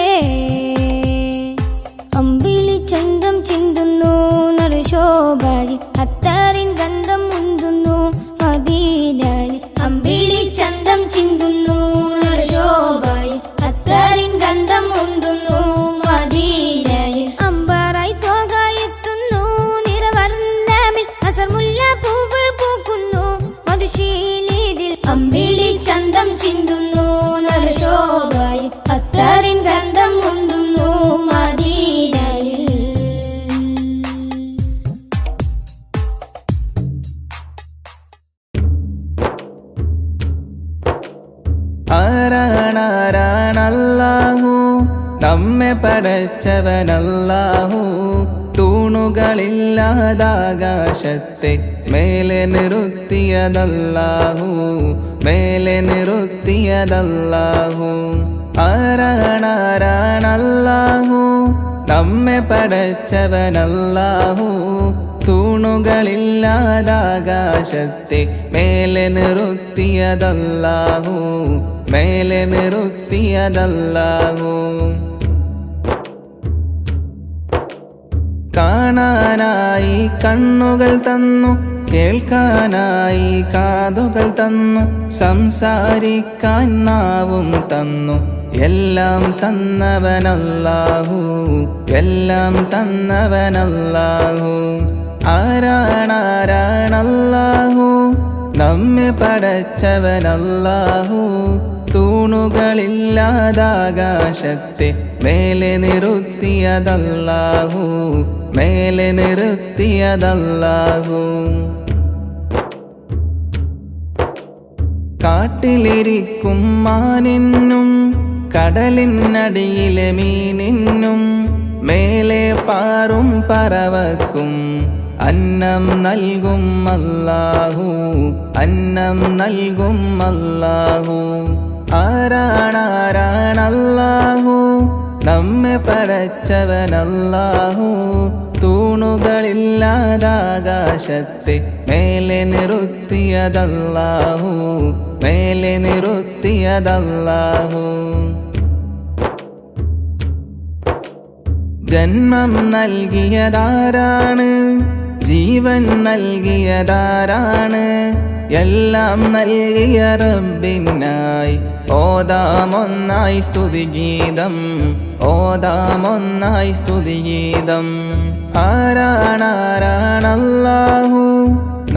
അമ്പിളി ചന്തം ചിന്തുന്നു നറുശോഭാരി അത്തറിൻ ഗന്ധം മുന്തുന്നു മദീനയിൽ അമ്പിളി ചന്തം ചിന്തുന്നു നറുശോഭാരി അത്തറിൻ ഗന്ധം മുന്തുന്നു മദീനയിൽ അമ്പറായി തോകായെത്തുന്നു നിറവർണ്ണമിൽ അസർമുല്ല പൂവ് പൂക്കുന്നു മധുശീലിതിൽ അമ്പിളി ചന്തം ചിന്തുന്നു നറുശോഭാരി അത്തറിൻ ഗന്ധം മുന്തുന്നു മദീനയിൽ ആരാണാരാണല്ലാഹു നമ്മെ പടച്ചവനല്ലാഹു തൂണുകളില്ലാതാകാശത്തെ മേലെ നിർത്തിയതല്ലാഹു മേലെ നിർത്തിയതല്ലാഹു ആരാണാരാണല്ലാഹു നമ്മെ പടച്ചവനല്ലാഹു തൂണുകളില്ലാതാകാശത്തെ മേലെ നിർത്തിയതല്ലാഹു മേലെ നിർത്തിയതല്ലാഹു കാണാനായി കണ്ണുകൾ തന്നു കേൾക്കാനായി കാതുകൾ തന്നു സംസാരിക്കാൻ നാവും തന്നു എല്ലാം തന്നവനല്ലാഹു എല്ലാം തന്നവനല്ലാഹു ആരാണാരാണല്ലാഹു നമ്മെ പടച്ചവനല്ലാഹു തൂണുകളില്ലാതാകാശത്തെ മേലെ നിർത്തിയതല്ലാഹു മേലെ നിർത്തിയതല്ലാഹു കാട്ടിലിരിക്കും മാനിന്നും കടലിനടിയിലെ മീനിന്നും മേലെ പാറും പറവക്കും അന്നം നൽകും അല്ലാഹു, അന്നം നൽകും അല്ലാഹു. ആരാണാരാണല്ലാഹു, നമ്മെ പടച്ചവനല്ലാഹു. തൂണുകളില്ലാതാകാശത്തെ മേലെ നിർത്തിയതല്ലാഹു, മേലെ നിർത്തിയതല്ലാഹു. ജന്മം നൽകിയതാരാണ്, ജീവൻ നൽകിയതാരാണ്? എല്ലാം നൽകിയ റബ്ബിനായി ഓതാമൊന്നായി സ്തുതിഗീതം, ഓതാമൊന്നായി സ്തുതിഗീതം. ആരാണാരാണല്ലാഹു,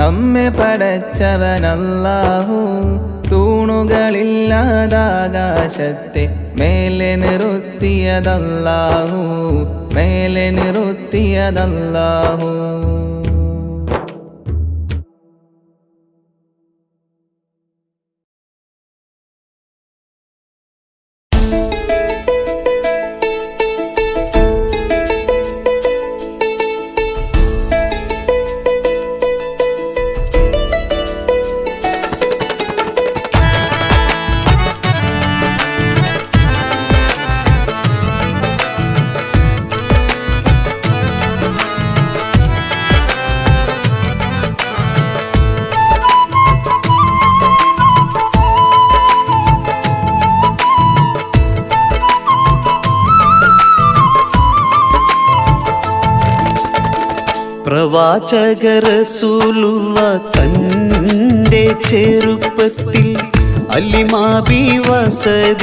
നമ്മെ പടച്ചവനല്ലാഹു. തൂണുകളില്ലാതാകാശത്തെ മേലെ നിർത്തിയതല്ലാഹു, മേലെ നിർത്തിയതല്ലാഹു. പ്രവാചക റസൂലുള്ള തൻ്റെ ചെറുപ്പത്തിൽ അലിമാബി വസതിയിലാകുമ്പോൾ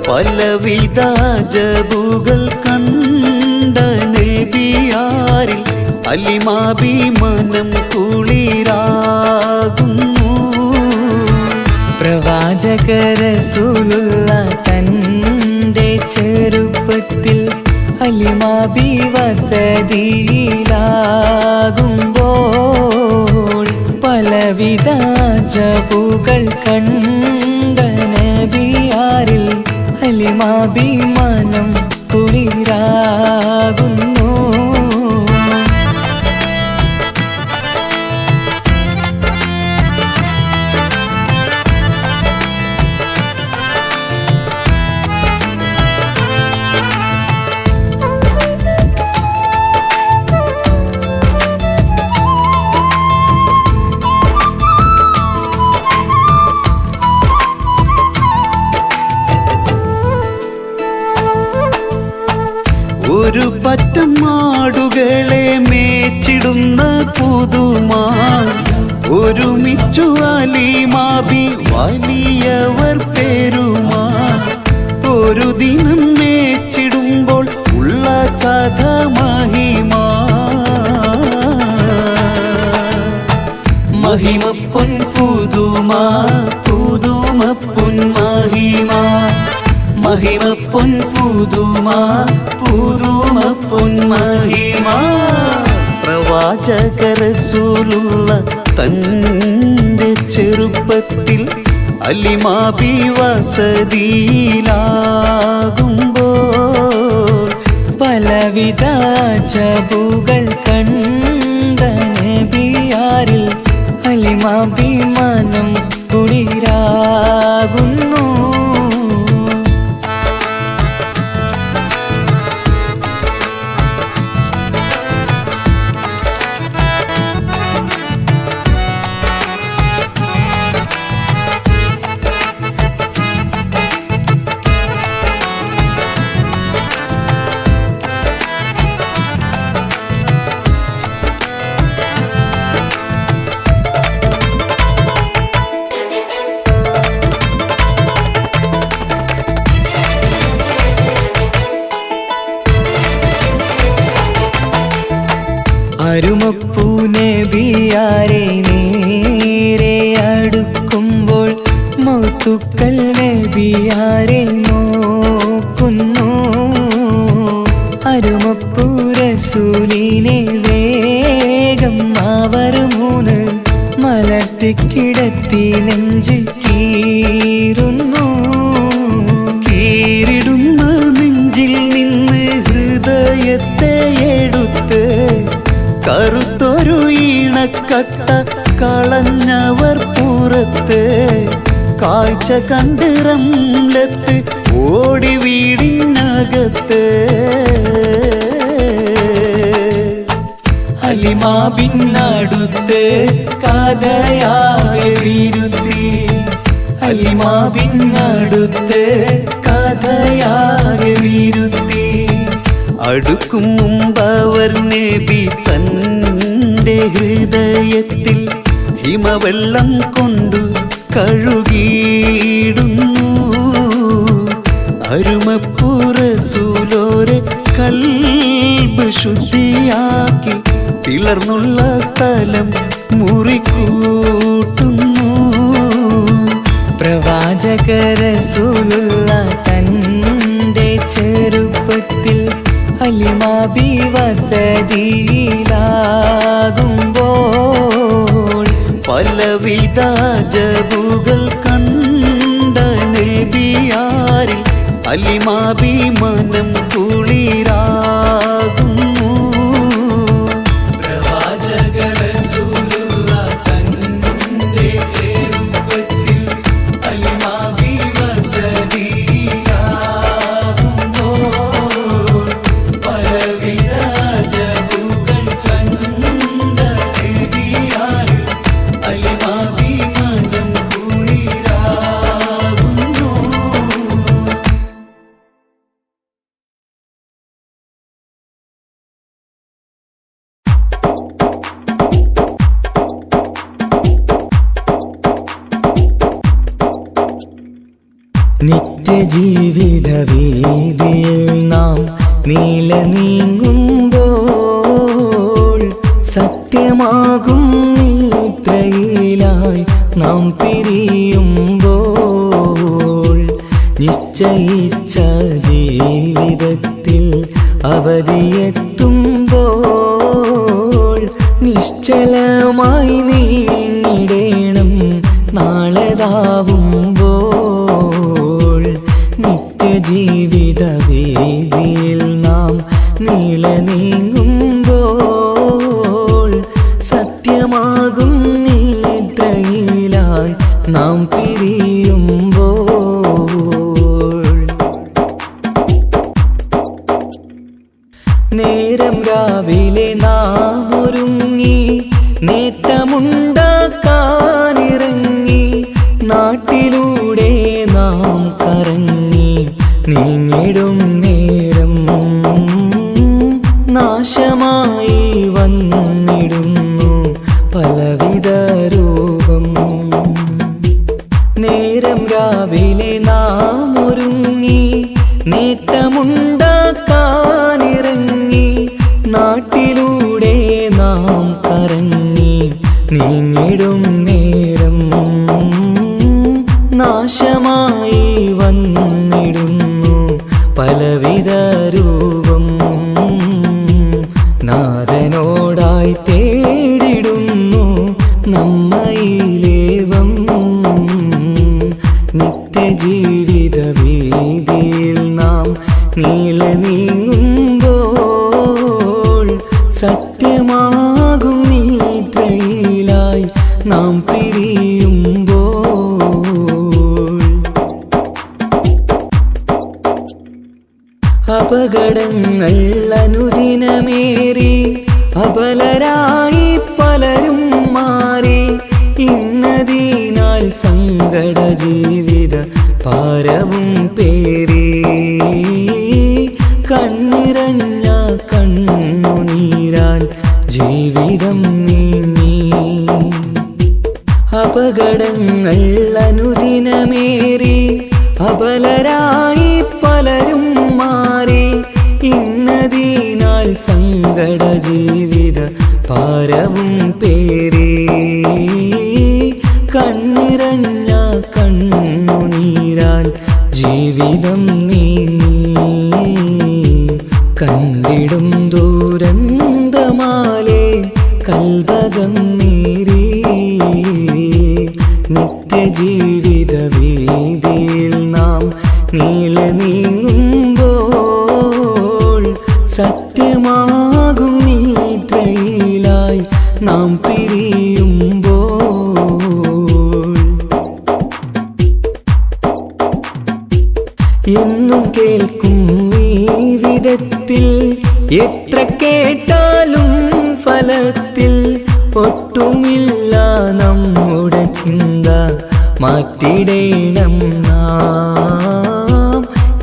പലവിധ ജബുകൾ കണ്ട നബിയാരിൽ അലിമാബി മനം കുളിരാകുന്നു. പ്രവാചക റസൂലുള്ള തൻ്റെ ചെറുപ്പത്തിൽ അലിമാബി വസതിയിലാകുമ്പോൾ പലവിധ ജബുകൾ കണ്ട നബിയാരിൽ അലിമാബി മനം കുളിരാകുന്നു. ഒരു പറ്റം മാടുകളെ മേച്ചിടുന്ന പുതുമാ ഒരുമിച്ചു അലിമാബി വലിയവർ പെരുമാ. ഒരു ദിനം മേച്ചിടുമ്പോൾ ഉള്ള കഥ മഹിമാ. മഹിമ പൊൻ പുതുമാ, പുതുമ പൊൻ മഹിമാ. മഹിമ പൊൻ പുതുമാ, പുതുമ പൊൻ മഹിമാ. പ്രവാചക റസൂലുള്ള തൻ്റെ ചെറുപ്പത്തിൽ അലിമാബി വസതിയിലാകുമ്പോൾ പലവിധ ജബുകൾ കണ്ട നബിയാരിൽ അലിമാബി മനം കുളിരാകുന്നു. അരുമപ്പൂ നബിയാരെ നേരെ അടുക്കുമ്പോൾ മൗത്തുക്കൾ നബിയാരെ നോക്കുന്നു. അരുമപ്പൂ റസൂലിനെ വേഗം അവർ മൂന്ന് മലർത്തിക്കിടത്തി നെഞ്ച് കീറുന്നു. കീറിടുന്ന നെഞ്ചിൽ നിന്ന് ഹൃദയ കറുത്തൊരു ഈണക്കട്ട കളഞ്ഞവർ പുറത്ത് കാഴ്ച കണ്ട് റംലത്ത് ഓടി വീടിനകത്ത് ഹലിമാ ബിന്നടുത്ത് കഥയായ വിരുത്തി ഹലിമാ ബിന്നടുത്ത് കഥയായ വിരുത്തി അടുക്കും മുമ്പവർ നബി തൻ്റെ ഹൃദയത്തിൽ ഹിമവെള്ളം കൊണ്ടു കഴുകിയിടുന്നു അരുമപ്പുറസൂലോരെ കൽബ് ശുദ്ധിയാക്കി പിളർന്നുള്ള സ്ഥലം മുറിക്കൂട്ടുന്നു പ്രവാചക റസൂലുള്ള തൻ്റെ ചെറുപ്പത്തിൽ ഹലിമാ ബി വസതിയിലാകുമ്പോൾ പലവിധ ജബുകൾ കണ്ട നബിയാരിൽ ഹലിമാ ബി മനം കുളിരാകുന്നു പ്രവാചക റസൂലുള്ള തൻ്റെ ചെറുപ്പത്തിൽ ഹലിമാ ബി വസതിയിലാകുമ്പോൾ പലവിധ ജബുകൾ കണ്ട നബിയാരിൽ ഹലിമാ ബി മനം കുളിരാകുന്നു നിത്യജീവിത വീതിയിൽ നാം നീല നീങ്ങുമ്പോൾ സത്യമാകും നിദ്രയിലായി നാം പിരിയുമ്പോൾ നിശ്ചയിച്ച ജീവിതത്തിൽ അവധിയെത്തുമ്പോൾ നിശ്ചലമായി നീങ്ങിടേണം നാളെതാവുമ്പോൾ നിത്യജീവിത വേദിയിൽ നാം നീള നീങ്ങുമ്പോൾ സത്യമാകും നിദ്രയിലായി നാം പിരിയുമ്പോൾ നേരം രാവിലെ നാം ഒരുങ്ങി നേട്ടമുണ്ടാക്കാനിറങ്ങി നാട്ടിലൂടെ നാം കറങ്ങി നീങ്ങിടും നേരം നാശമായി വന്നിടുന്നു പലവിധ രൂപം നേരം രാവിലെ നാം ഒരുങ്ങി നേട്ടമുണ്ടാക്കാനിറങ്ങി നാട്ടിലൂടെ നാം കറങ്ങി നീങ്ങിടും നേരം നാശമായി വന്നിടുന്നു പലവിധ രൂപം നാഥനോടായി തേടിടുന്നു നമ്മയിലേവം നിത്യജീവിത വീതിയിൽ നാം നീള നീങ്ങുമ്പോൾ സത്യമാകും നിദ്രയിലായി നാം പിരിയുമ്പോൾ അപകടങ്ങൾ അനുദിനമേറി അബലരായി പലരും മാറി ഇന്നതിനാൽ സങ്കട ജീവിത ഭാരവും പേറി കണ്ണിറഞ്ഞ കണ്ണുനീരാൽ ജീവിതം നീങ്ങി അപകടങ്ങൾ അനുദിനമേറി അബലരായി പലരും മാറി ഇന്നതിനാൽ സങ്കട ജീവിത ഭാരവും പേറി കണ്ണിറഞ്ഞ കണ്ണുനീരാൽ ജീവിതം നീങ്ങി കണ്ടിടും ദൂരന്തമാലെ കൽവകം നീരി നിത്യജീവിത വീതിയിൽ നാം നീള നീങ്ങുമ്പോൾ സത്യമാകും നിദ്രയിലായി ജീവിതത്തിൽ എത്ര കേട്ടാലും ഫലത്തിൽ ഒട്ടുമില്ല നമ്മുടെ ചിന്ത മാറ്റിടേണം നാം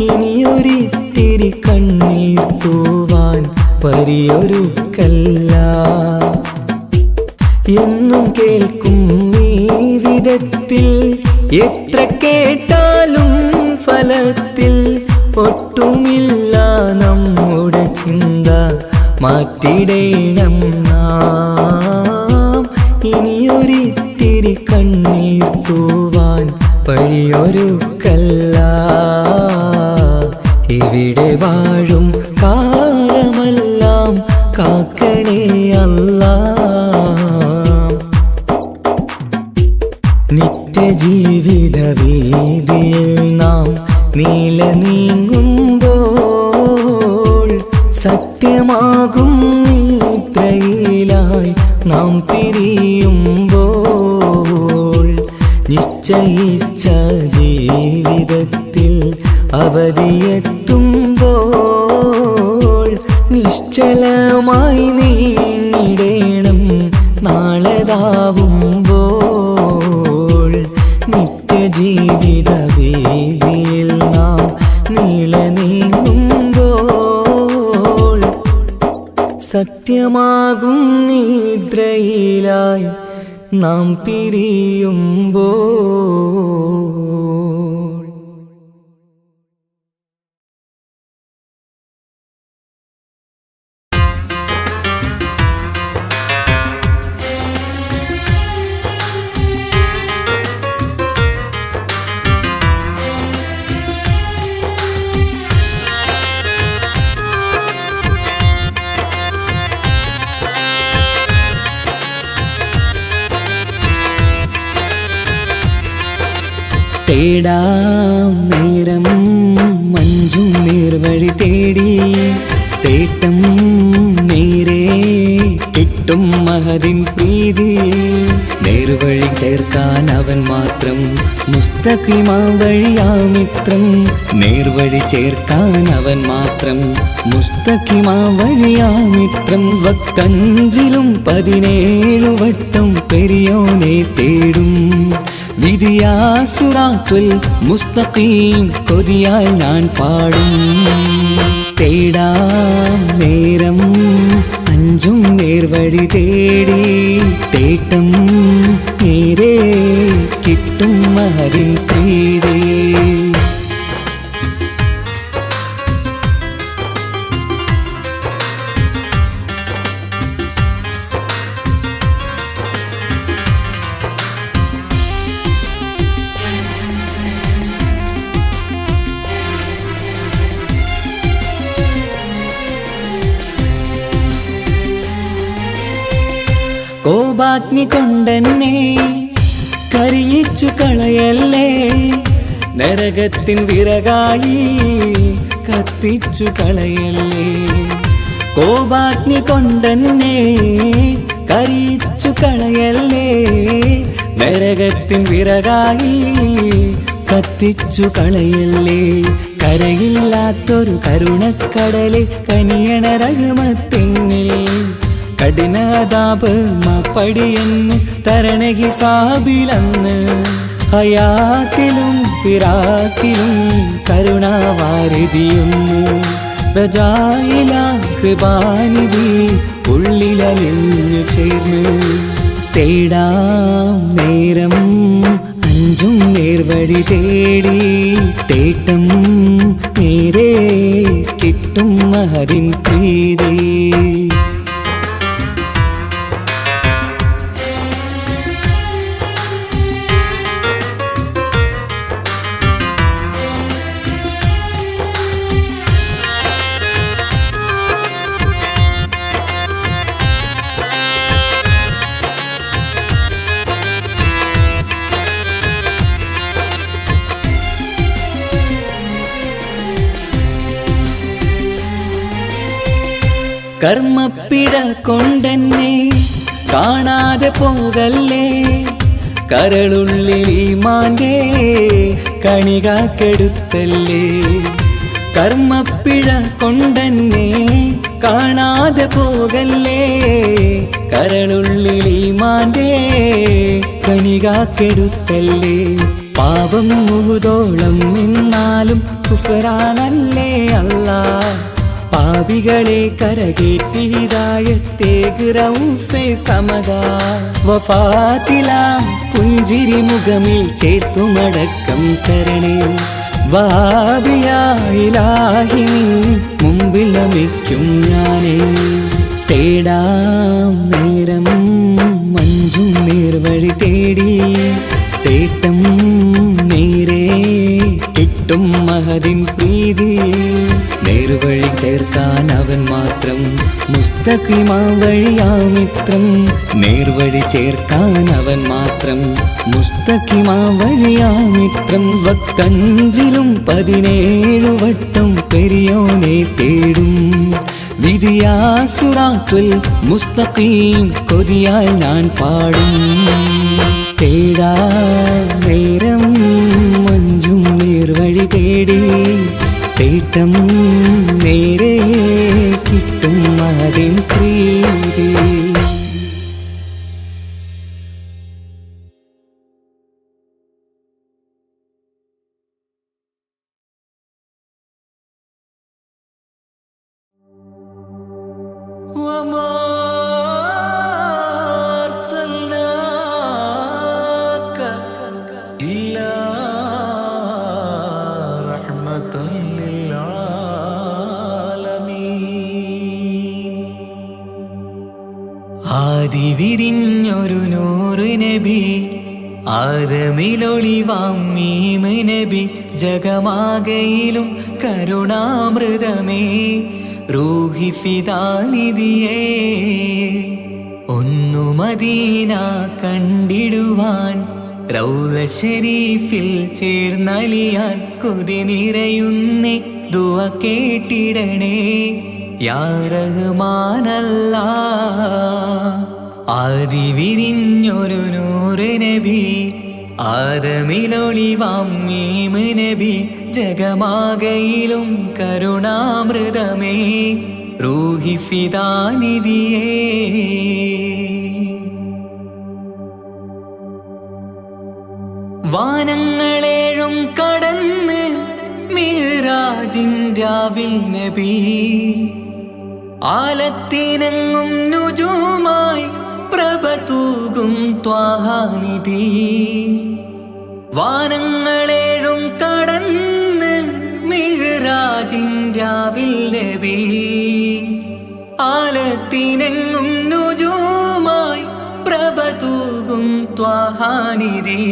ഇനിയൊരിത്തിരി കണ്ണീർ തൂവാൻ പരിയൊരുക്കല്ല എന്നും കേൾക്കും ഈ വിധത്തിൽ എത്ര കേട്ടാലും ഫലത്തിൽ ഒട്ടുമില്ല നമ്മുടെ ചിന്ത മാറ്റിടേണം നാം ഇനിയൊരിത്തിരി കണ്ണീർ തൂവാൻ വഴിയൊരുക്കല്ല ഇവിടെ വാഴും കാലമെല്ലാം കാക്കണേ അല്ലാ നിത്യജീവിത വീതിയിൽ നാം നീല നീങ്ങുമ്പോൾ സത്യമാകും നിദ്രയിലായി നാം പിരിയുമ്പോൾ നിശ്ചയിച്ച ജീവിതത്തിൽ അവധിയെത്തുമ്പോൾ നിശ്ചലമായി നീങ്ങിടേണം നാളെതാവുമ്പോൾ നിത്യജീവിത വേദിയിൽ നാം നീള നീങ്ങുമ്പോൾ സത്യമാകും നിദ്രയിലായി നാം പിരിയുമ്പോൾ തേടാം നേരം മഞ്ചും നേർവഴി തേടി തേട്ടം നേരെ കിട്ടും മഹദിൻ പ്രീതി നേർവഴി ചേർക്കാൻ അവൻ മാത്രം മുസ്തഖിമാ വഴിയാ മിത്രം നേർവഴി ചേർക്കാൻ അവൻ മാത്രം മുസ്തഖിമാ വഴിയാ മിത്രം വക്തഞ്ചിലും 17 വട്ടം പെരിയോനെ തേടും വിധിയാ സിറാത്തുൽ മുസ്തഖീം കൊതിയാൽ ഞാൻ പാടും തേടാം നേരം അഞ്ചും നേർവഴി തേടി തേട്ടം നേരെ കിട്ടും മഹദിൻ പ്രീതി കോപാഗ്നി കൊണ്ടെന്നെ കരിയിച്ചു കളയല്ലേ നരകത്തിൻ വിറകായി കത്തിച്ചു കളയല്ലേ കോപാഗ്നി കൊണ്ടെന്നെ കരിയിച്ചു കളയല്ലേ നരകത്തിൻ വിറകായി കത്തിച്ചു കളയല്ലേ കരയില്ലാത്തൊരു കരുണക്കടലെ കനിയണ റഹ്മത്തിന്നിൽ കഠിനതാപ് മാപ്പടിയെന്ന് തരണ ഹിസാബിലന്ന് ഹയാത്തിലും ഫിറാക്കിലും കരുണാവാരിതിയൊന്ന് പ്രജായിലാകൃപാനിധി ഉള്ളിലലിഞ്ഞു ചേർന്ന് തേടാം നേരം അഞ്ചും നേർവഴി തേടി തേട്ടം നേരെ കിട്ടും മഹദിൻ പ്രീതി കർമ്മപ്പിട കൊണ്ടെന്നെ കാണാതെ പോകല്ലേ കരളുള്ളിൽ ഈമാന്റെ കണികാക്കെടുത്തല്ലേ കർമ്മപ്പിഴ കൊണ്ടെന്നെ കാണാതെ പോകല്ലേ, കരളുള്ളിൽ ഈമാന്റെ കണികാക്കെടുത്തല്ലേ. പാപം മുഴുതോളം എന്നാലും കുഫറാനല്ലേ അല്ലാ, പാപികളെ കരകേറ്റി ഹിദായത്തേക് റഊഫേ സമദാ. വഫാത്തിലാം പുഞ്ചിരി മുഖമിൽ ചേർത്തുമടക്കം തരണേ, വഹാബിയായിലാഹി നിൻ മുമ്പിൽ നമിക്കും ഞാനേ. തേടാം നേരം മഞ്ചും നേർവഴി തേടി, തേട്ടം നേരെ കിട്ടും മഹദിൻ പ്രീതി. നേർവഴി ചേർക്കാൻ അവൻ മാത്രം, മുസ്തഖിമാ വഴിയാ മിത്രം. നേർവഴി ചേർക്കാൻ അവൻ മാത്രം, മുസ്തഖിമാ വഴിയാ മിത്രം. വക്കഞ്ചിലും 17 വട്ടം പെരിയോനെ തേടും, വിധിയാ സിറാത്തുൽ മുസ്തഖീം കൊതിയാൽ ഞാൻ പാടും. തേടാ നേരം മഞ്ചും നേർവഴി തേടി, തേട്ടം നേരെ കിട്ടും അതിൻ പ്രീതി. وما أرسلناك إلا رحمة للعالمين. ആദി വിരിഞ്ഞൊരു നൂറ് നബി, ആദമിലൊളിവാം മീമ് നബി. ജഗമാകയിലും കരുണാമൃതമേ, റൂഹി ഫിദാനിധിയേ. ഒന്നു മദീന കണ്ടിടുവാൻ, റൗള ശരീഫിൽ ചേർന്നലിയാൻ കൊതി നിറയുന്നേ. ദുആ കേട്ടിടണേ യാ റഹ്മാനല്ലാ. ആദി വിരിഞ്ഞൊരു നൂറ് നബി, ആദമിലൊളിവാം മീമ് നബി. ജഗമാകയിലും കരുണാമൃതമേ, റൂഹി ഫിദാനിധിയേ. വാനങ്ങളേഴും കടന്ന് മിഹ്റാജിൻ രാവിൽ നബി, ആലത്തിനെങ്ങും നുജൂമായി പ്രഭ തൂകും ത്വാഹാനിധി. വാനങ്ങളേഴും കടന്ന് മിഹ്റാജിൻ രാവിൽ നബി, ആലത്തിനെങ്ങും നുജൂമായി പ്രഭ തൂകും ത്വാഹാനിധി.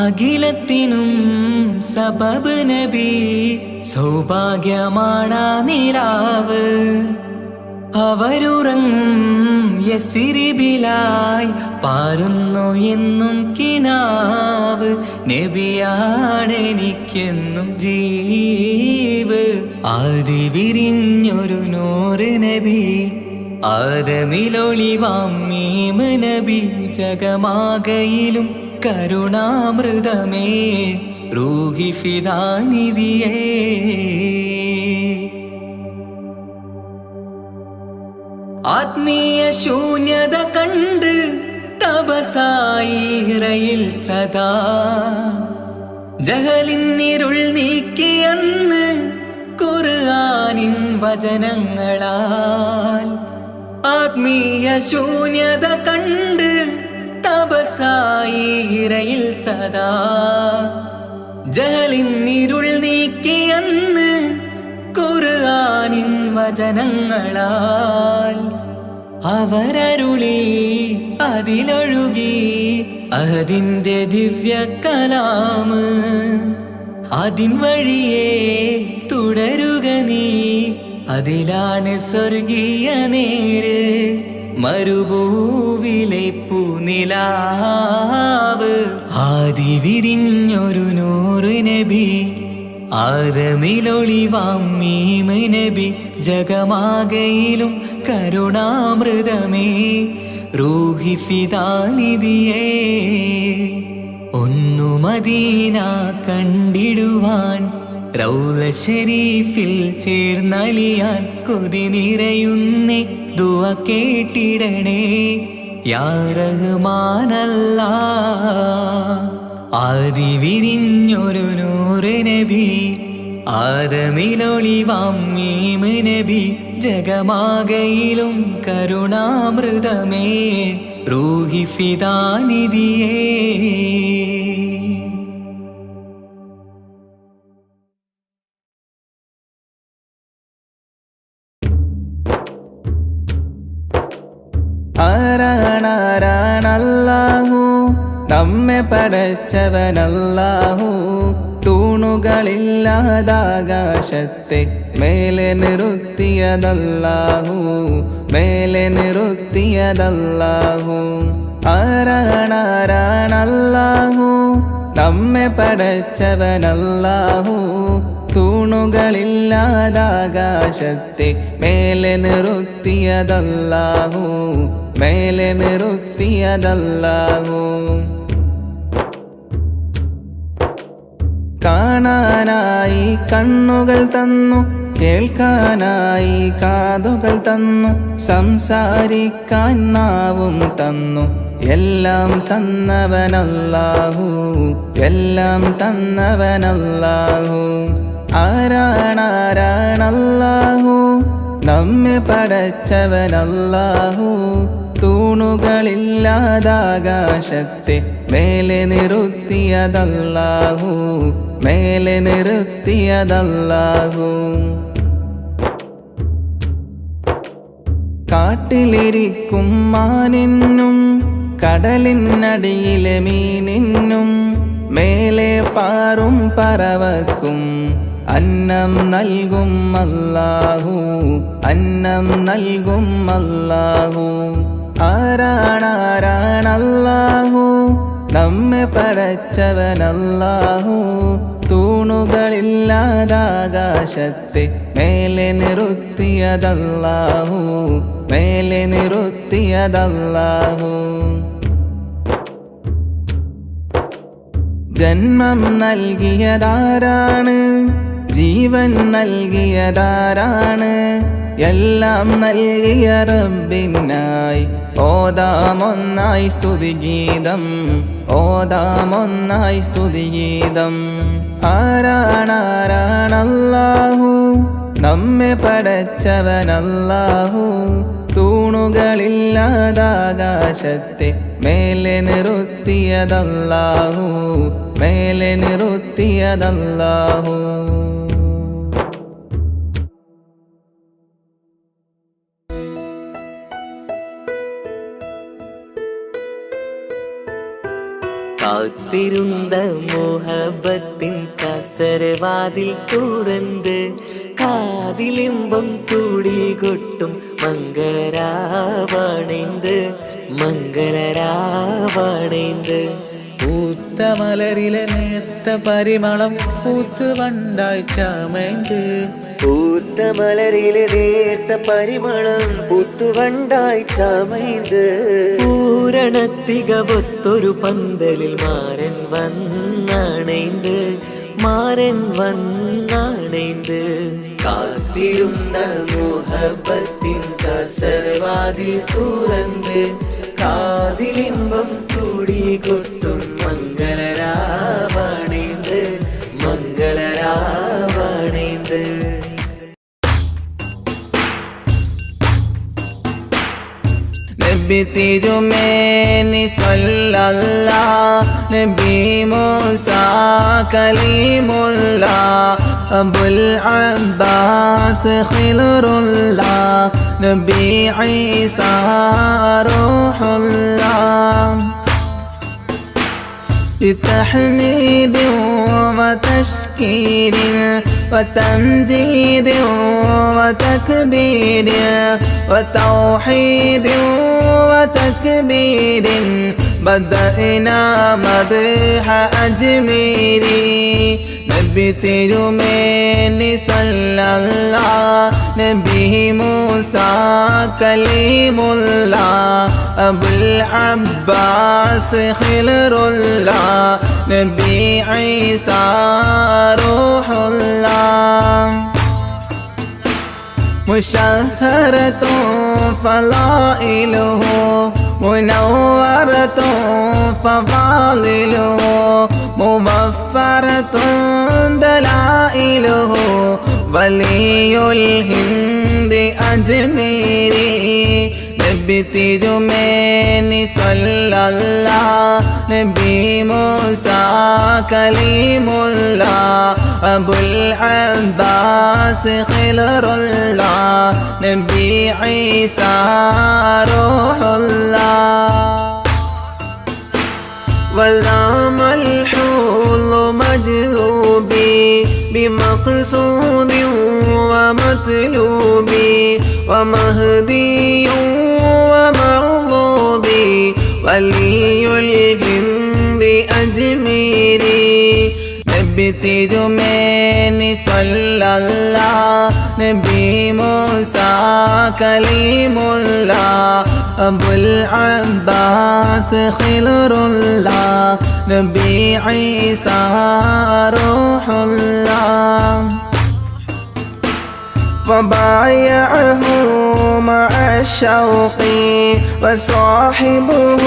അഖിലത്തിനും സബബ് നബി, സൗഭാഗ്യമാണാ നിലാവ്. അവരുറങ്ങും യസിരിബിലായി പാരുന്നു എന്നും കിനാവ്. നബിയാണെനിക്കെന്നും ജീവ്. ആദി വിരിഞ്ഞൊരു നൂറ് നബി, ആദമിലൊളിവാം മീമ് നബി. ജഗമാകയിലും കരുണാമൃതമേ, റൂഹി ഫിദാനിധിയേ. ആത്മീയ ശൂന്യത കണ്ട് തപസായി ഹിറയിൽ സദാ, ജഹലിന്നിരുൾ നീക്കിയന്ന് ഖുർആനിൻ വചനങ്ങളാൽ. ആത്മീയ ശൂന്യത കണ്ട് തപസായി ഹിറയിൽ സദാ, ജഹലിന്നിരുൾ നീക്കിയന്ന് ഖുർആനിൻ വചനങ്ങളാൽ. അവരരുളി അതിലൊഴുകി അഹദിന്റെ ദിവ്യ കലാമ്. അതിൻ വഴിയേ തുടരുക നീ, അതിലാണ് സ്വർഗീയ നേര്. മരുഭൂവിലെ പൂനിലാവ്. ആദി വിരിഞ്ഞൊരു നൂറ് നബി, ആദമിലൊളിവാം മീമ് നബി. ജഗമാകയിലും കരുണാമൃതമേ, റൂഹി ഫിദാനിധിയേ. ഒന്നു മദീന കണ്ടിടുവാൻ, റൗള ഷരീഫിൽ ചേർന്നലിയാൻ കൊതി നിറയുന്നേ ദുആ കേട്ടിടണേ യാ റഹ്മാനല്ലാ. ആദി വിരിഞ്ഞൊരു നൂറ് നബി ആദമിലൊളിവാം മീമ് നബി ജഗമാകയിലും കരുണാമൃതമേ റൂഹി ഫിദാനിധിയേ. ആരാണാരാണല്ലാഹു നമ്മെ പടച്ചവനല്ലാഹു. തൂണുകളില്ലാതാകാശത്തെ മേലെ നിർത്തിയതല്ലാഹു, മേലെ നിർത്തിയതല്ലാഹു. ആരാണാരാണല്ലാഹു നമ്മെ പടച്ചവനല്ലാഹു. തൂണുകളില്ലാതാകാശത്തെ മേലെ നിർത്തിയതല്ലാഹു, മേലെ നിർത്തിയതല്ലാഹു. കാണാനായി കണ്ണുകൾ തന്നു, കേൾക്കാനായി കാതുകൾ തന്നു, സംസാരിക്കാൻ നാവും തന്നു. എല്ലാം തന്നവനല്ലാഹു, എല്ലാം തന്നവനല്ലാഹു. ആരാണാരാണല്ലാഹു നമ്മെ പടച്ചവനല്ലാഹു. തൂണുകളില്ലാതാകാശത്തെ മേലെ നിർത്തിയതല്ലാഹു, മേലെ നിർത്തിയതല്ലാഹു. കാട്ടിലിരിക്കും മാനിനും കടലിനടിയിലെ മീനിനും മേലെ പാറും പറവക്കും അന്നം നൽകും അല്ലാഹു, അന്നം നൽകും അല്ലാഹു. ആരാണാരാണല്ലാഹു നമ്മെ പടച്ചവനല്ലാഹു. തൂണുകളില്ലാതാകാശത്തെ മേലെ നിർത്തിയതല്ലാഹു, മേലെ നിർത്തിയതല്ലാഹു. ജന്മം നൽകിയതാരാണ്, ജീവൻ നൽകിയതാരാണ്, എല്ലാം നൽകിയ റബ്ബിനായി ഓതാമൊന്നായി സ്തുതിഗീതം, ഓതാമൊന്നായി സ്തുതിഗീതം. ആരാണാരാണല്ലാഹു നമ്മെ പടച്ചവനല്ലാഹു. തൂണുകളില്ലാതാകാശത്തെ മേലെ നിർത്തിയതല്ലാഹു, മേലെ നിർത്തിയതല്ലാഹു. കാത്തിരുന്ന മോഹബത്തിൻ കസരവാതിൽ തുറന്ന് കാതിലിമ്പം തുടികൊട്ടും മംഗളരാവണൈന്ത്, മംഗളരാവണൈന്ത്. പൂത്ത മലരിലെ നേർത്ത പരിമളം പൂത്ത് വണ്ടായി ചമൈന്ത്, പൂത്ത മലരിലെ നേർത്ത പരിമളം പുത്തുവണ്ടായി ചമൈന്ത്. പൂരണത്തികവൊത്തൊരു പന്തലിൽ മാരൻ വന്നണൈന്ത്, മാരൻ വന്നണൈന്ത്. കാത്തിരുന്ന മോഹബത്തിൻ കസരവാതിൽ തുറന്ന് കാതിലിമ്പം തുടികൊട്ടും മംഗളരാവണൈന്ത്, മംഗളരാവണൈന്ത്. നബി തിരുമേനി സ്വല്ലല്ലാഹ്, നബി മൂസ കലീമുല്ലാഹ്, അബുൽ അബ്ബാസ് ഖിൽറുല്ലാഹ്, നബി ഈസാ റൂഹുല്ലാഹ്. بتحميد وتشكير وتمجيد وتكبير وتوحيد وتكبير بدأنا مدح أجميري. നബി തിരുമേനി സ്വല്ലല്ലാഹ്, നബി മൂസ കലീമുല്ലാഹ്, അബുൽ അബ്ബാസ് خلر الله نبي عيسى روح الله مشهرة فضائله منورة فضائله مبفرة دلائله ولي الهند أجميري نبي تجمعني صلى الله نبي موسى كليم الله أبو العباس خلر الله نبي عيسى روح الله ولام الحول مجذوبي بمقصود ومطلوبي ومهدي ومرغوبي ولي الهند أجميري نبي تجمعني صلى الله نبي موسى كليم الله أبو العباس خلر الله نبي عيسى روح الله فبايعه مع الشوق وصاحبه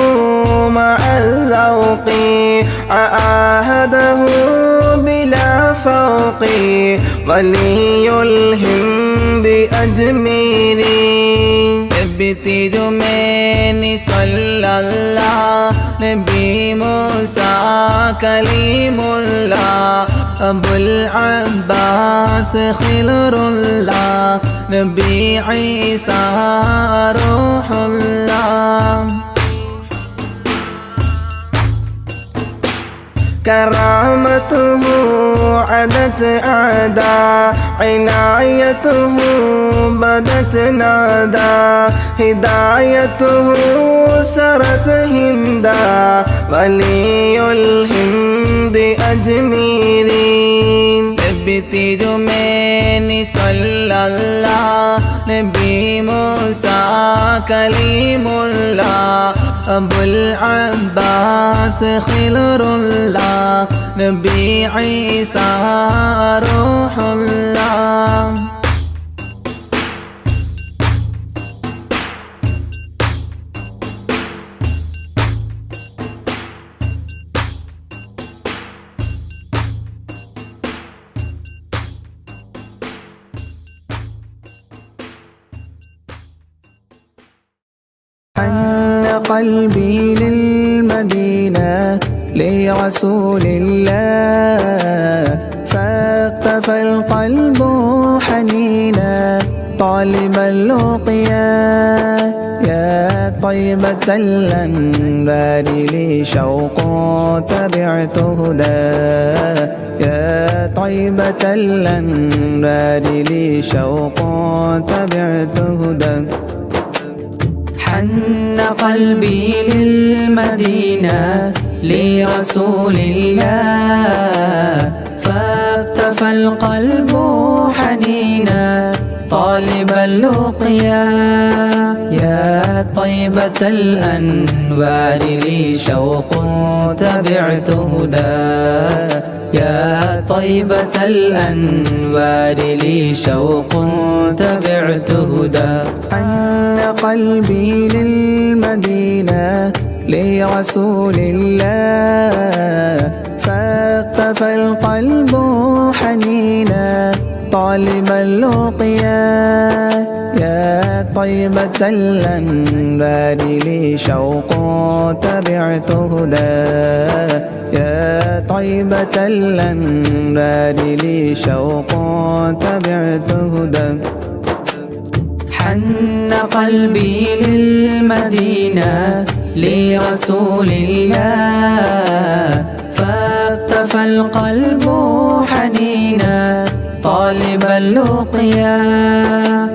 مع الذوق عاهده بلا فوق ولي الهند أجميري نبي تجمعني صلى الله نبي موسى كليم الله أبو العباس خلر الله نبي عيسى روح الله كرامته عدت أعداء عنايته بدت نادى هدايته سرت هندا ولي الهند أجميري نبي تجمعني صلى الله نبي موسى كليم الله أبو العباس خلر الله نبي عيسى روح الله حن قلبي للمدينة لرسول الله فاقتفى القلب حنينا طالب اللقيا يا طيبة الأنبار لي شوق تبعت هدى يا طيبة الأنبار لي شوق تبعت هدى حن قلبي للمدينة لرسول الله فاقتفى القلب حنينا طالب اللقيا يا طيبة الأنوار لي شوق تبعت هدى يا طيبة الأنوار لي شوق تبعت هدى حن قلبي للمدينة لرسول الله فاقتفى القلب حنينا طالب اللقيا يا طيبة الأنبار لي شوق تبعت هدى يا طيبة الأنبار لي شوق تبعت هدى حن قلبي للمدينة لرسول الله فاقتفى القلب حنينا طالب اللقيا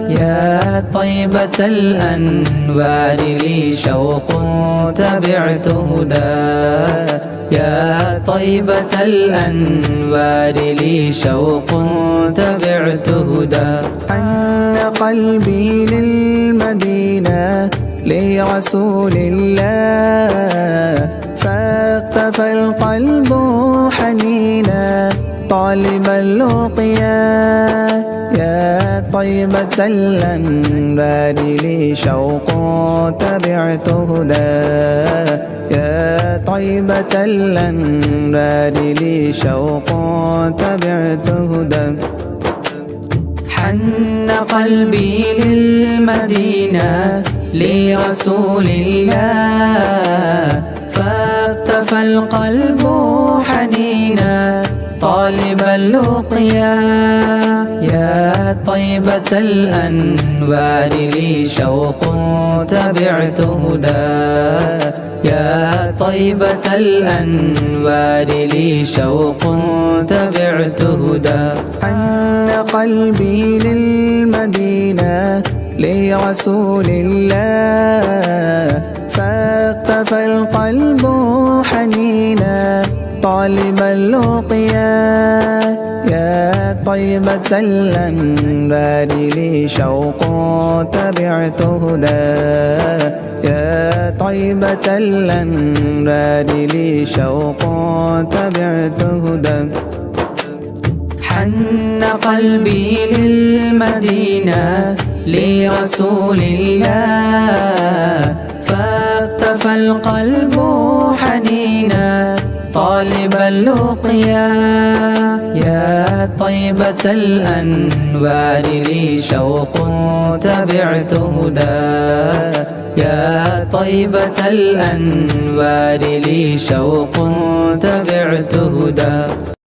يا طيبة الأنوار لي شوق تبعت هدى يا طيبة الأنوار لي شوق تبعت هدى حن قلبي للمدينة لرسول الله القلب حنينا طالب اللقيا يا طيبة الأنبار لي شوق تبعت هدى يا طيبة الأنبار لي شوق تبعت هدى حن قلبي للمدينة لرسول الله فاقتفى القلب حنينا طالب اللقيا يا طيبة الأنوار لي شوق تبعت هدى يا طيبة الأنوار لي شوق تبعت هدى حن قلبي للمدينة لرسول الله فاقتفى القلب حنينا طالب اللقيا يا طيبة الأنبار لي شوق تبعت هدى يا طيبة الأنبار لي شوق تبعت هدى حن قلبي للمدينة لرسول الله فاقتفى القلب حنينا طالب اللقيا يا طيبة الأنوار لي شوق تبعت هدى يا طيبة الأنوار لي شوق تبعت هدى